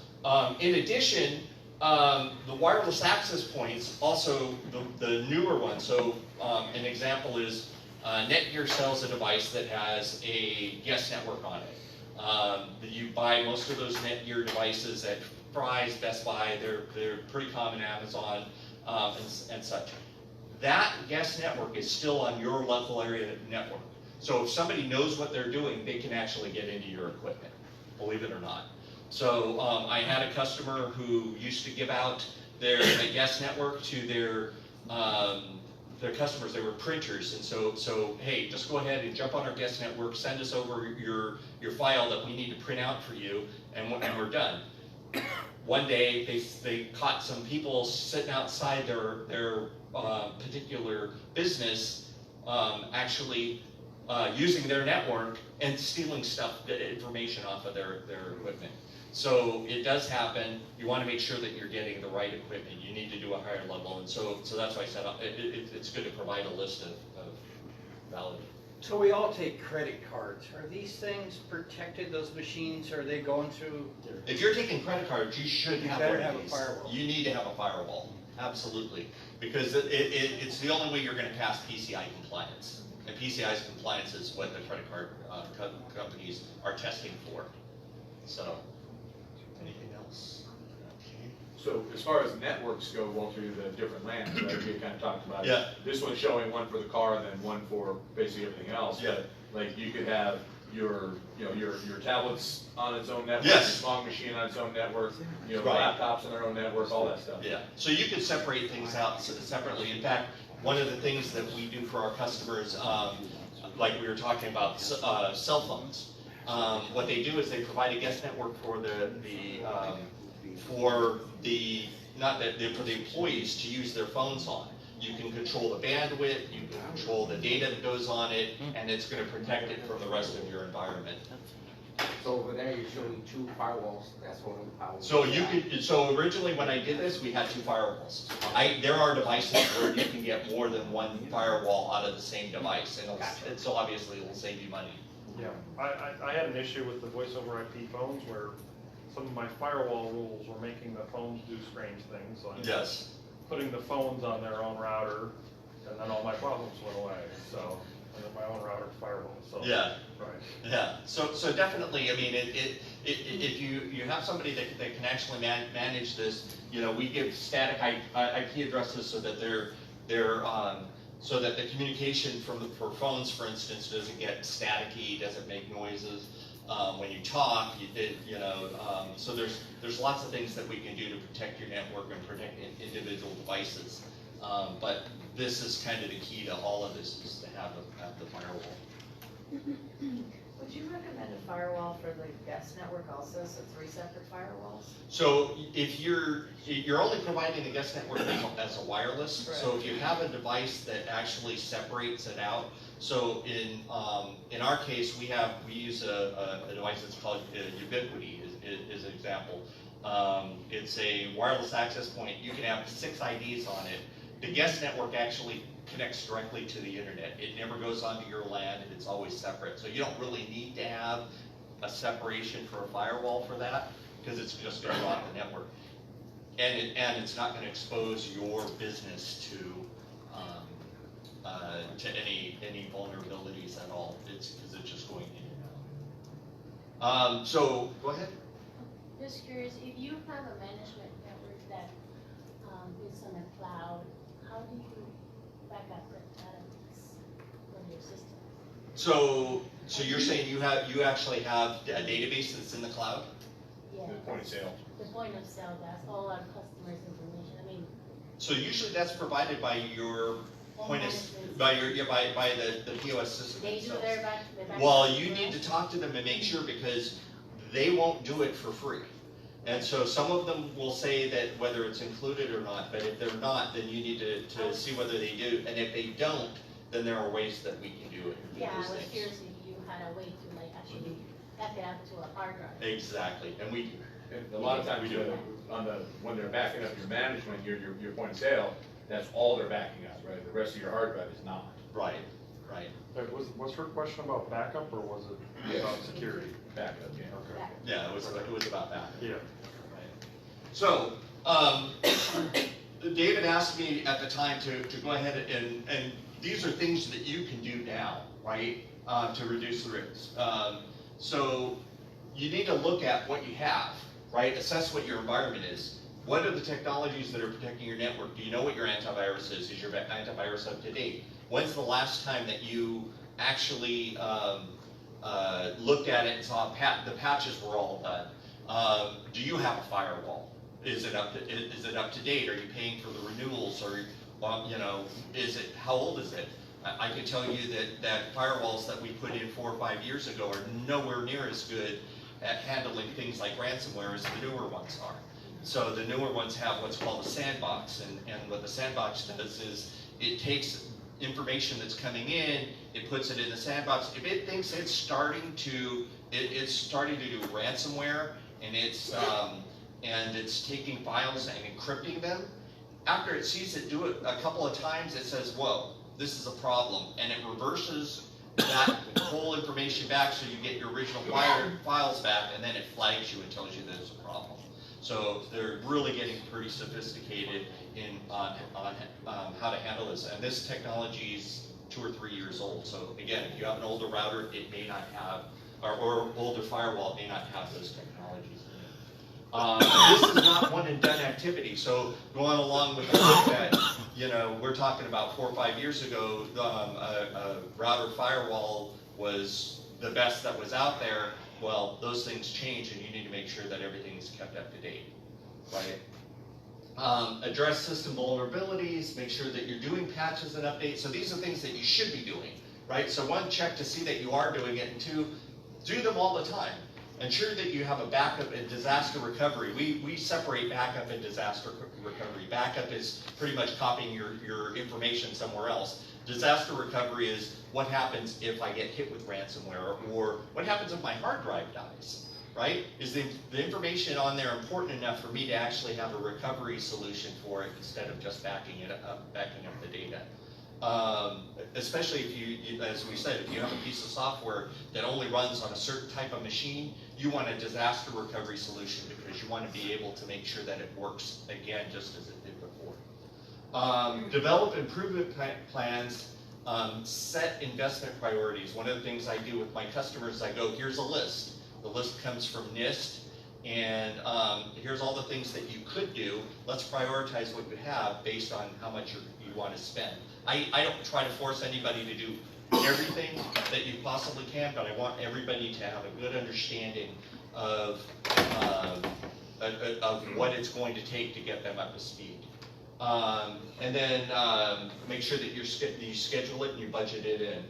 In addition, the wireless access points, also the newer ones. So an example is Netgear sells a device that has a guest network on it. You buy most of those Netgear devices at Fry's, Best Buy. They're pretty common, Amazon, and such. That guest network is still on your local area network. So if somebody knows what they're doing, they can actually get into your equipment, believe it or not. So I had a customer who used to give out their guest network to their customers. They were printers, and so hey, just go ahead and jump on our guest network, send us over your file that we need to print out for you, and we're done. One day they caught some people sitting outside their particular business, actually using their network and stealing information off of their equipment. So it does happen. You want to make sure that you're getting the right equipment. You need to do a higher level, and so that's why I said it's good to provide a list of valid. So we all take credit cards. Are these things protected, those machines? Are they going through? If you're taking credit cards, you should have one of these. a firewall. You need to have a firewall, absolutely, because it's the only way you're going to pass PCI compliance. And PCI's compliance is what the credit card companies are testing for. So, anything else? Okay. So as far as networks go, Walter, the different LANs, right, we kind of talked about it. Yeah. This one's showing one for the car and then one for basically everything else. Yeah. But like you could have your tablets on its own network, Yes. your small machine on its own network, Right. laptops on their own network, all that stuff. Yeah, so you could separate things out separately. In fact, one of the things that we do for our customers, like we were talking about, cell phones. What they do is they provide a guest network for for the employees to use their phones on. You can control the bandwidth, you can control the data that goes on it, and it's going to protect it from the rest of your environment. So over there, you're showing 2 firewalls, that's one of the firewalls. So originally when I did this, we had 2 firewalls. There are devices where you can get more than 1 firewall out of the same device, and so obviously it will save you money. Yeah, I had an issue with the voice over IP phones where some of my firewall rules were making the phones do strange things, like Yes. putting the phones on their own router, and then all my problems went away, so, and then my own router firewall, so. Yeah. Right. Yeah, so definitely, I mean, if you have somebody that can actually manage this, we give static IP addresses so that so that the communication for phones, for instance, doesn't get staticky, doesn't make noises when you talk. So there's lots of things that we can do to protect your network and protect individual devices. But this is kind of the key to all of this, is to have the firewall. Would you recommend a firewall for the guest network also, so 3 separate firewalls? So if you're only providing the guest network as a wireless, Right. so if you have a device that actually separates it out, so in our case, we use a device that's called Ubiquiti is an example. It's a wireless access point. You can have 6 IDs on it. The guest network actually connects directly to the internet. It never goes onto your LAN, it's always separate. So you don't really need to have a separation for a firewall for that, because it's just going to go on the network. And it's not going to expose your business to any vulnerabilities at all. It's because it's just going in and out. So go ahead. Just curious, if you have a management network that is on a cloud, how do you back up the database from your system? So you're saying you actually have a database that's in the cloud? Yeah. Point of sale. The point of sale, that's all our customers' information. I mean, So usually that's provided by your Point is, management. by the POS system They do themselves. their back, the back. Well, you need to talk to them and make sure, because they won't do it for free. And so some of them will say that whether it's included or not, but if they're not, then you need to see whether they do. And if they don't, then there are ways that we can do it. do Yeah, I those was things. curious if you had a way to like actually back it up to a hard drive. Exactly, and we, And a lot of times, when they're backing up your management, your point of sale, that's all they're backing up, right? The rest of your hard drive is not. right, right. Was her question about backup or was it about security? Backup, yeah. Okay. Yeah, it was about that. Yeah. So, David asked me at the time to go ahead and these are things that you can do now, right, to reduce the risk. So you need to look at what you have, right, assess what your environment is. What are the technologies that are protecting your network? Do you know what your antivirus is? Is your antivirus up to date? When's the last time that you actually looked at it and saw the patches were all done? Do you have a firewall? Is it up to date? Are you paying for the renewals? Or how old is it? I can tell you that firewalls that we put in 4 or 5 years ago are nowhere near as good at handling things like ransomware as the newer ones are. So the newer ones have what's called a sandbox, and what the sandbox does is it takes information that's coming in, it puts it in the sandbox. If it thinks it's starting to do ransomware, and it's taking files and encrypting them, after it sees it do it a couple of times, it says, whoa, this is a problem, and it reverses that whole information back so you get your original files back, and then it flags you and tells you there's a problem. So they're really getting pretty sophisticated on how to handle this. And this technology is 2 or 3 years old. So again, if you have an older router, it may not have, or older firewall, it may not have those technologies in it. This is not one and done activity. So going along with the fact that, we're talking about 4 or 5 years ago, a router firewall was the best that was out there. Well, those things change, and you need to make sure that everything is kept up to date, right? Address system vulnerabilities, make sure that you're doing patches and updates. So these are things that you should be doing, right? So 1, check to see that you are doing it, and 2, do them all the time. Ensure that you have a backup and disaster recovery. We separate backup and disaster recovery. Backup is pretty much copying your information somewhere else. Disaster recovery is what happens if I get hit with ransomware, or what happens if my hard drive dies, right? Is the information on there important enough for me to actually have a recovery solution for it instead of just backing up the data? Especially if you, as we said, if you have a piece of software that only runs on a certain type of machine, you want a disaster recovery solution because you want to be able to make sure that it works again just as it did before. Develop improvement plans, set investment priorities. One of the things I do with my customers, I go, here's a list. The list comes from NIST, and here's all the things that you could do. Let's prioritize what you have based on how much you want to spend. I don't try to force anybody to do everything that you possibly can, but I want everybody to have a good understanding of what it's going to take to get them up to speed. And then make sure that you schedule it and you budget it in.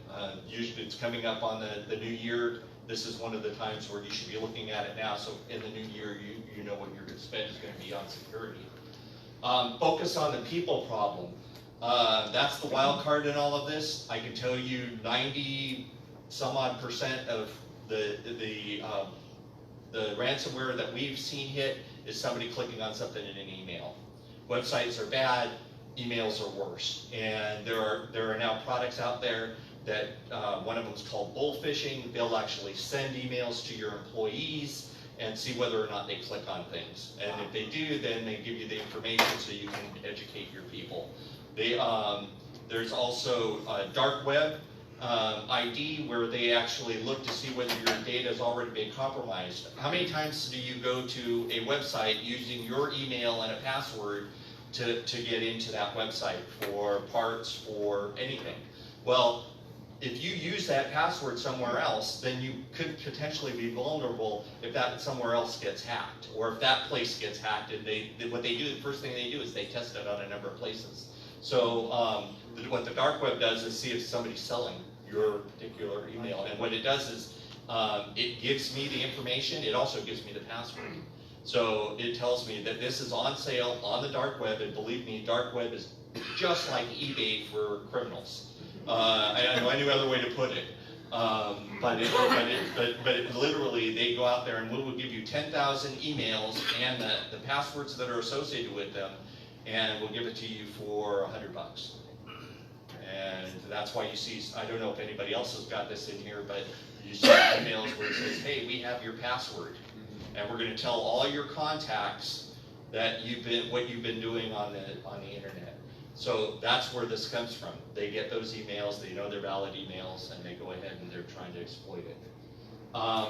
Usually it's coming up on the new year. This is one of the times where you should be looking at it now, so in the new year you know what your spend is going to be on security. Focus on the people problem. That's the wild card in all of this. I can tell you 90-some-odd% of the ransomware that we've seen hit is somebody clicking on something in an email. Websites are bad, emails are worse. And there are now products out there that one of them is called bullphishing. They'll actually send emails to your employees and see whether or not they click on things. And if they do, then they give you the information so you can educate your people. There's also dark web ID, where they actually look to see whether your data has already been compromised. How many times do you go to a website using your email and a password to get into that website for parts, for anything? Well, if you use that password somewhere else, then you could potentially be vulnerable if that somewhere else gets hacked, or if that place gets hacked. And what they do, the first thing they do is they test it on a number of places. So what the dark web does is see if somebody's selling your particular email. And what it does is it gives me the information. It also gives me the password. So it tells me that this is on sale on the dark web. And believe me, dark web is just like eBay for criminals. I know any other way to put it. But literally, they go out there and we will give you 10,000 emails and the passwords that are associated with them, and we'll give it to you for $100. And that's why you see, I don't know if anybody else has got this in here, but you see emails where it says, hey, we have your password, and we're going to tell all your contacts that what you've been doing on the internet. So that's where this comes from. They get those emails, they know they're valid emails, and they go ahead and they're trying to exploit it.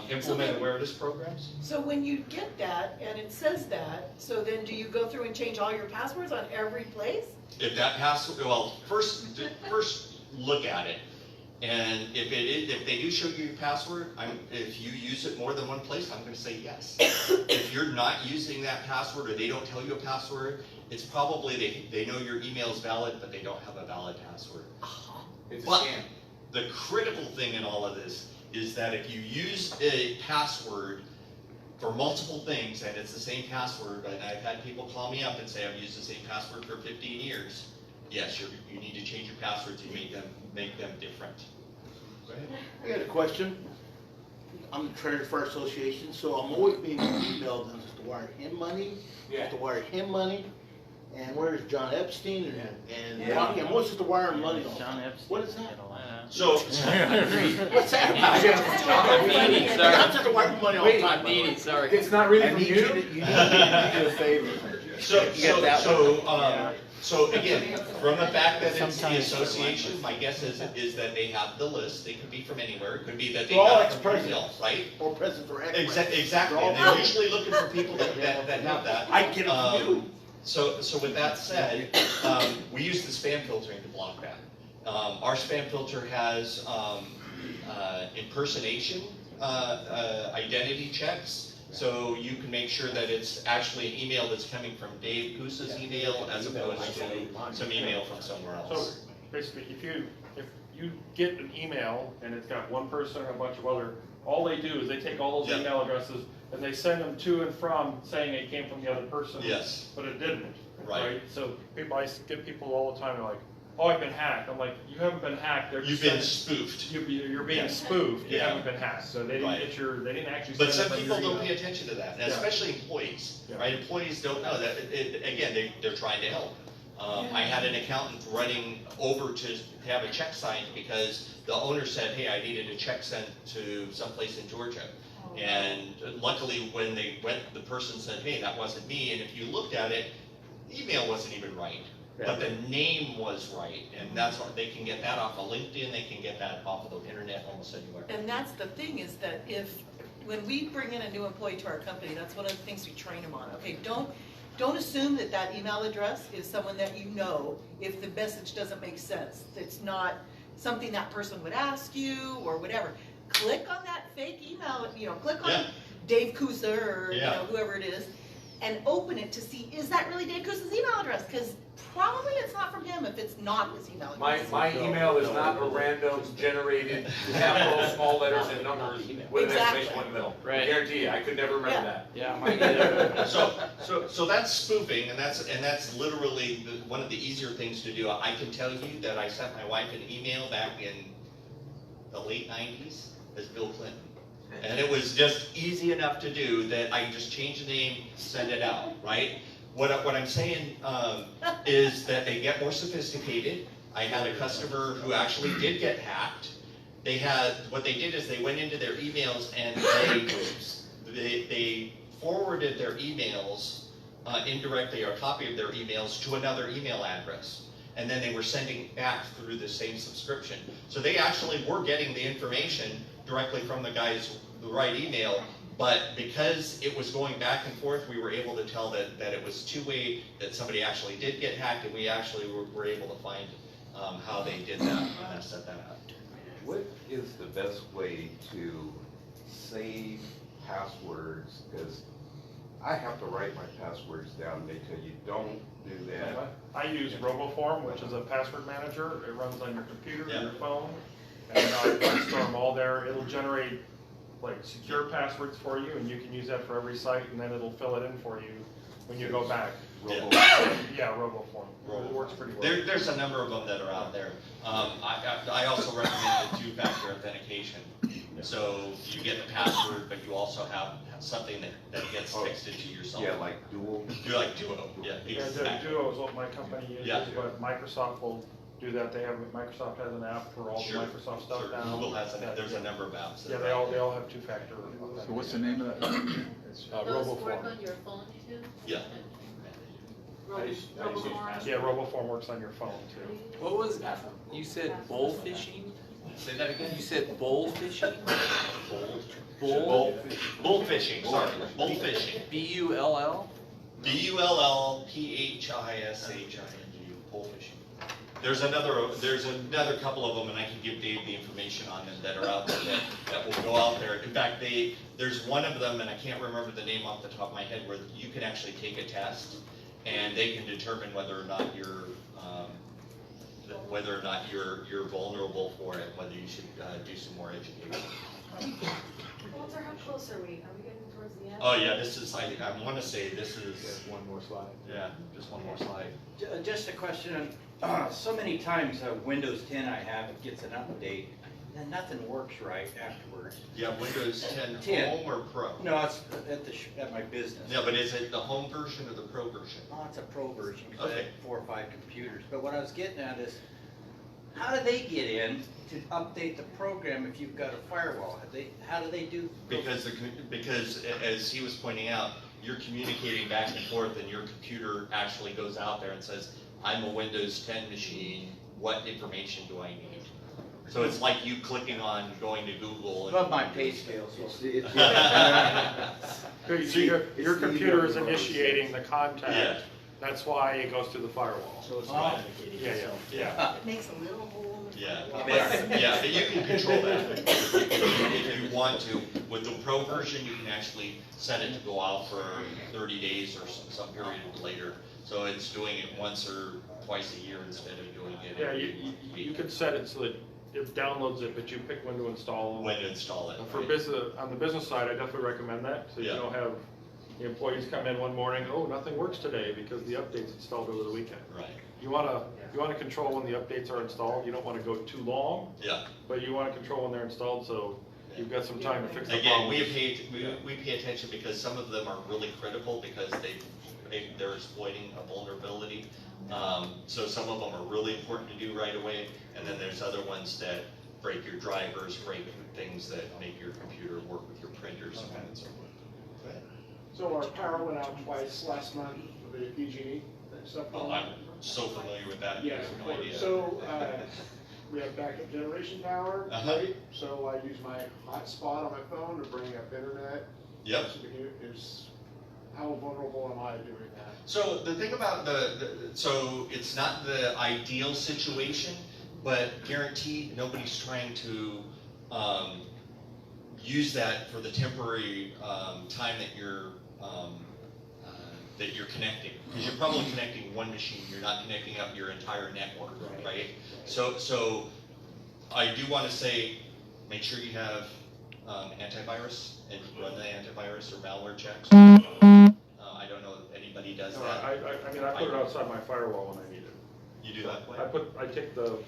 Implement awareness programs? So when you get that, and it says that, so then do you go through and change all your passwords on every place? If that password, well, first look at it. And if they do show you your password, if you use it more than one place, I'm going to say yes. If you're not using that password or they don't tell you a password, it's probably they know your email is valid, but they don't have a valid password. It's a But scam. the critical thing in all of this is that if you use a password for multiple things and it's the same password, and I've had people call me up and say I've used the same password for 15 years, yes, you need to change your passwords and make them different. Go ahead. I got a question. I'm the Treasurer for our association, so I'm always being emailed on just to wire him money, just to wire him money. And where's John Epstein and Rocky? I'm always just to wire him money. John Epstein. What is that? So, what's that about? I'm just to wire him money all the time. Sorry. It's not really from You you? need to do a favor. So again, from the fact that it's the association, my guess is that they have the list. They could be from anywhere. It could be that they They're all got it from ex-presidents, email, right? Or presidents or ex. Exactly. And they're usually looking for people that have that. I get it from you. So with that said, we use the spam filtering to block that. Our spam filter has impersonation identity checks. So you can make sure that it's actually an email that's coming from Dave Goose's email as opposed to some email from somewhere else. So basically, if you get an email and it's got one person and a bunch of other, all they do is they take all those email addresses and they send them to and from saying it came from the other person. Yes. But it didn't. Right. So I get people all the time, they're like, oh, I've been hacked. I'm like, you haven't been hacked. You've been spoofed. You're being spoofed. You haven't been hacked. So they didn't they didn't actually send But some it from people your don't email. pay attention to that, and especially employees, right? Employees don't know that, again, they're trying to help. I had an accountant running over to have a check signed because the owner said, hey, I needed a check sent to someplace in Georgia. And luckily, when they went, the person said, hey, that wasn't me, and if you looked at it, the email wasn't even right. But the name was right, and that's what they can get that off of LinkedIn, they can get that off of the internet almost anywhere. And that's the thing is that when we bring in a new employee to our company, that's one of the things we train them on. Okay, don't assume that email address is someone that you know if the message doesn't make sense. It's not something that person would ask you or whatever. Click on that fake email, click on Dave Kusa or whoever it is, and open it to see, is that really Dave Kusa's email address? Because probably it's not from him if it's not his email address. My email is not a random generated capital, small letters and numbers with an exclamation point in the middle. I guarantee you, I could never remember that. Yeah, mine either. So that's spoofing, and that's literally one of the easier things to do. I can tell you that I sent my wife an email back in the late 90s as Bill Clinton. And it was just easy enough to do that I can just change the name, send it out, right? What I'm saying is that they get more sophisticated. I had a customer who actually did get hacked. What they did is they went into their emails and they forwarded their emails indirectly, or a copy of their emails, to another email address. And then they were sending back through the same subscription. So they actually were getting the information directly from the right email, but because it was going back and forth, we were able to tell that it was two-way, that somebody actually did get hacked, and we actually were able to find how they did that and set that up. What is the best way to save passwords? Because I have to write my passwords down. They tell you, don't do that. I use RoboForm, which is a password manager. It runs on your computer, your phone, and I store them all there. It'll generate like secure passwords for you, and you can use that for every site, and then it'll fill it in for you when you go back. Yeah, RoboForm. It works pretty well. There's a number of them that are out there. I also recommend the two-factor authentication. So you get the password, but you also have something that gets texted to your cell phone. Yeah, like Duo. Do like Duo, yeah. Exactly. Duo is what my company uses, but Microsoft will do that. Microsoft has an app for all the Microsoft stuff now. Google has there's a number of apps. Yeah, they all have two-factor. So what's the name of that? Those work on your phone too? Yeah. Yeah, RoboForm works on your phone too. What was, you said bull fishing? Say that again? You said bull fishing? Bull fishing, sorry, bull fishing. B-U-L-L? B-U-L-L-P-H-I-S-H-I-N-G, bull fishing. There's another couple of them, and I can give Dave the information on them that are out there that will go out there. In fact, there's one of them, and I can't remember the name off the top of my head, where you can actually take a test, and they can determine whether or not you're vulnerable for it, whether you should do some more education. Walter, how close are we? Are we getting towards the end? Oh yeah, this is, I want to say this is. One more slide. Yeah, just one more slide. Just a question, so many times Windows 10 I have, it gets an update, and nothing works right afterwards. Yeah, Windows 10 Home or Pro? No, it's at my business. Yeah, but is it the home version or the Pro version? Oh, it's a Pro version, because I Okay. have 4 or 5 computers. But what I was getting at is, how do they get in to update the program if you've got a firewall? How do they do? Because as he was pointing out, you're communicating back and forth, and your computer actually goes out there and says, I'm a Windows 10 machine, what information do I need? So it's like you clicking on going to Google. Above my pay scale, so. So your computer is initiating the contact. Yeah. That's why it goes through the firewall. So it's Yeah. It makes a little hole in the Yeah, firewall. yeah, but you can control that if you want to. With the Pro version, you can actually set it to go out for 30 days or some period later. So it's doing it once or twice a year instead of doing it. Yeah, you could set it so that it downloads it, but you pick when to install. When to install it. For business, on the business side, I definitely recommend that, so you don't have the employees come in one morning, oh, nothing works today because the update's installed over the weekend. Right. You wanna control when the updates are installed. You don't wanna go too long. Yeah. But you wanna control when they're installed, so you've got some time to fix the Again, problem. we pay attention because some of them are really critical because they're exploiting a vulnerability. So some of them are really important to do right away, and then there's other ones that break your drivers, break things that make your computer work with your printers and so forth. Go ahead. So our power went out twice last month for the PG&E stuff. Oh, I'm so familiar with that. Yeah, I have no idea. so we have backup generation power, right? So I use my hotspot on my phone to bring up internet. Yep. How vulnerable am I doing that? So the thing about so it's not the ideal situation, but guaranteed nobody's trying to use that for the temporary time that you're connecting. Because you're probably connecting one machine, you're not connecting up your entire network, right? So I do want to say, make sure you have antivirus and run the antivirus or malware checks. I don't know if anybody does that. I mean, I put it outside my firewall when I need it. You do that? I put the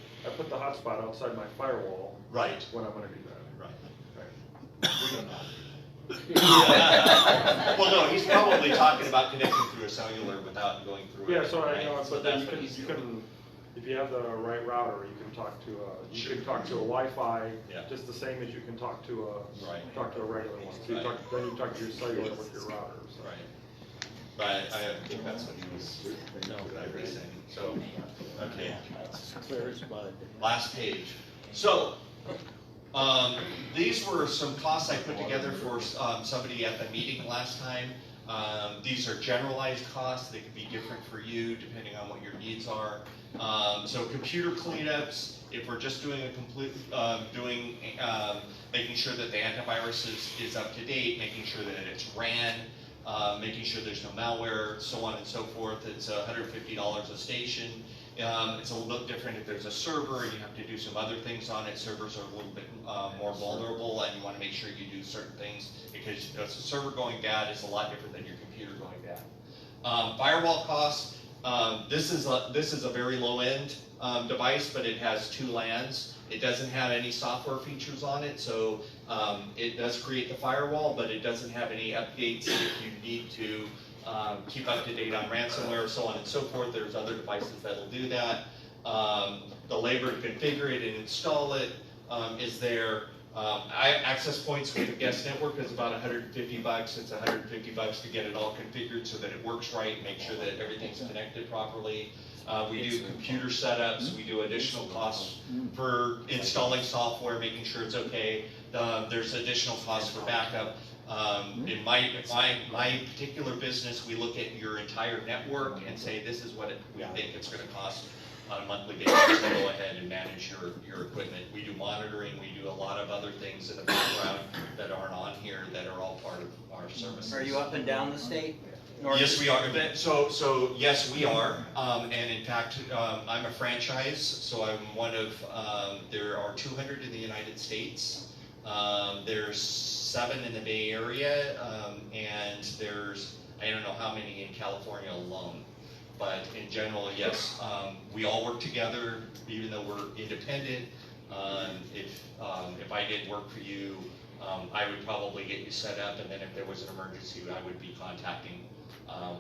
hotspot outside my firewall. Right. When I'm gonna do that. Well, no, he's probably talking about connecting through a cellular without going through. Yeah, so right? I know, So but then that's what he's you doing. can, if you have the right router, you can talk to a Wi-Fi, just the same as you can talk to a regular one. So you then you talk to your cellular with your router. So. Right. But I think that's what he was saying. So, okay. Clear as mud. Last page. So, these were some costs I put together for somebody at the meeting last time. These are generalized costs. They could be different for you depending on what your needs are. So computer cleanups, if we're just doing a complete, making sure that the antivirus is up to date, making sure that it's ran, making sure there's no malware, so on and so forth. It's $150 a station. It's a little different if there's a server and you have to do some other things on it. Servers are a little bit more vulnerable, and you want to make sure you do certain things, because a server going bad is a lot different than your computer going bad. Firewall costs. This is a very low-end device, but it has 2 LANs. It doesn't have any software features on it, so it does create the firewall, but it doesn't have any updates if you need to keep up to date on ransomware, so on and so forth. There's other devices that'll do that. The labor to configure it and install it is there. Access points with the guest network is about $150. It's $150 to get it all configured so that it works right, make sure that everything's connected properly. We do computer setups. We do additional costs for installing software, making sure it's okay. There's additional costs for backup. In my particular business, we look at your entire network and say, this is what we think it's going to cost on a monthly basis to go ahead and manage your equipment. We do monitoring. We do a lot of other things in the background that aren't on here that are all part of our services. Are you up and down the state? Yes, we are. So yes, we are. And in fact, I'm a franchise, so I'm one of, there are 200 in the United States. There's 7 in the Bay Area, and there's, I don't know how many in California alone. But in general, yes, we all work together, even though we're independent. If I did work for you, I would probably get you set up, and then if there was an emergency, I would be contacting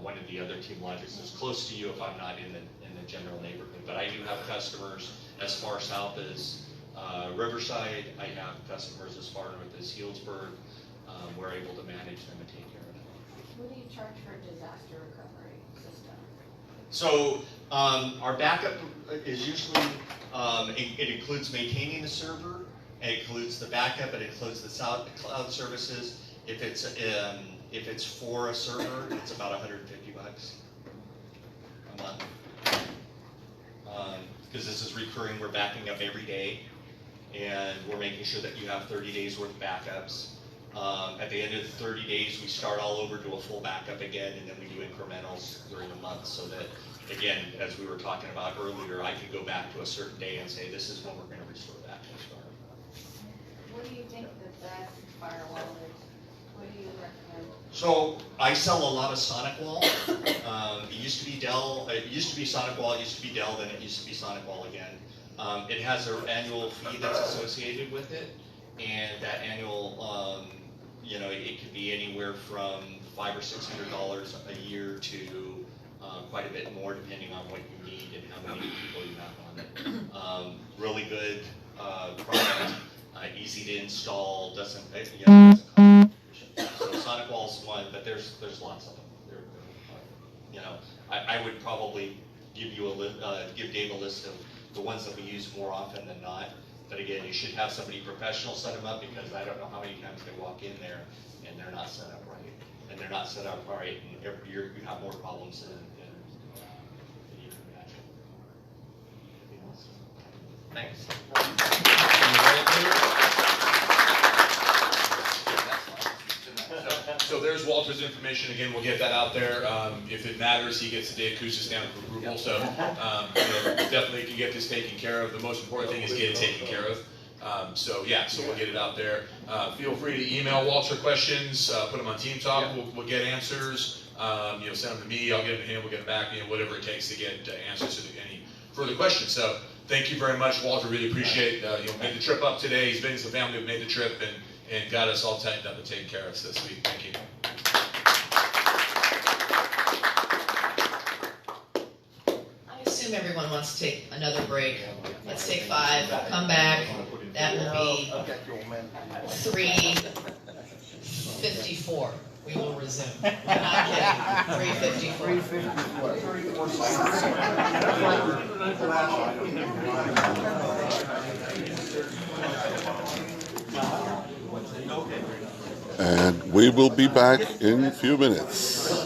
one of the other Team Logics that's close to you if I'm not in the general neighborhood. But I do have customers as far south as Riverside. I have customers as far north as Healdsburg. We're able to manage them and take care of them. What do you charge for a disaster recovery system? So our backup is usually, it includes maintaining the server, it includes the backup, it includes the cloud services. If it's for a server, it's about $150 a month. Because this is recurring, we're backing up every day, and we're making sure that you have 30 days worth of backups. At the end of the 30 days, we start all over to a full backup again, and then we do incrementals during the month, so that, again, as we were talking about earlier, I could go back to a certain day and say, this is when we're going to restore back. What do you think the best firewall is? What do you recommend? So I sell a lot of SonicWall. It used to be Dell. It used to be SonicWall. It used to be Dell. Then it used to be SonicWall again. It has an annual fee that's associated with it, and that annual, it could be anywhere from $500 or $600 a year to quite a bit more, depending on what you need and how many people you have on it. Really good product, easy to install. Doesn't So SonicWall's one, but there's lots of them. I would probably give Dave a list of the ones that we use more often than not. But again, you should have somebody professional set them up, because I don't know how many times they walk in there and they're not set up right. And they're not set up right, and every year you have more problems than you can imagine. Thanks. So there's Walter's information. Again, we'll get that out there. If it matters, he gets the Dave Kusa stamp of approval. So definitely can get this taken care of. The most important thing is get it taken care of. So we'll get it out there. Feel free to email Walter questions. Put them on Team Talk. We'll get answers. Send them to me. I'll get them to him. We'll get them back. Whatever it takes to get answers to any further questions. So thank you very much, Walter. Really appreciate made the trip up today. He's been to the family who made the trip and got us all tightened up and taken care of this week. Thank you. I assume everyone wants to take another break. Let's take 5, come back. That will be 3:54. We will resume. We're not kidding. 3:54. And we will be back in a few minutes.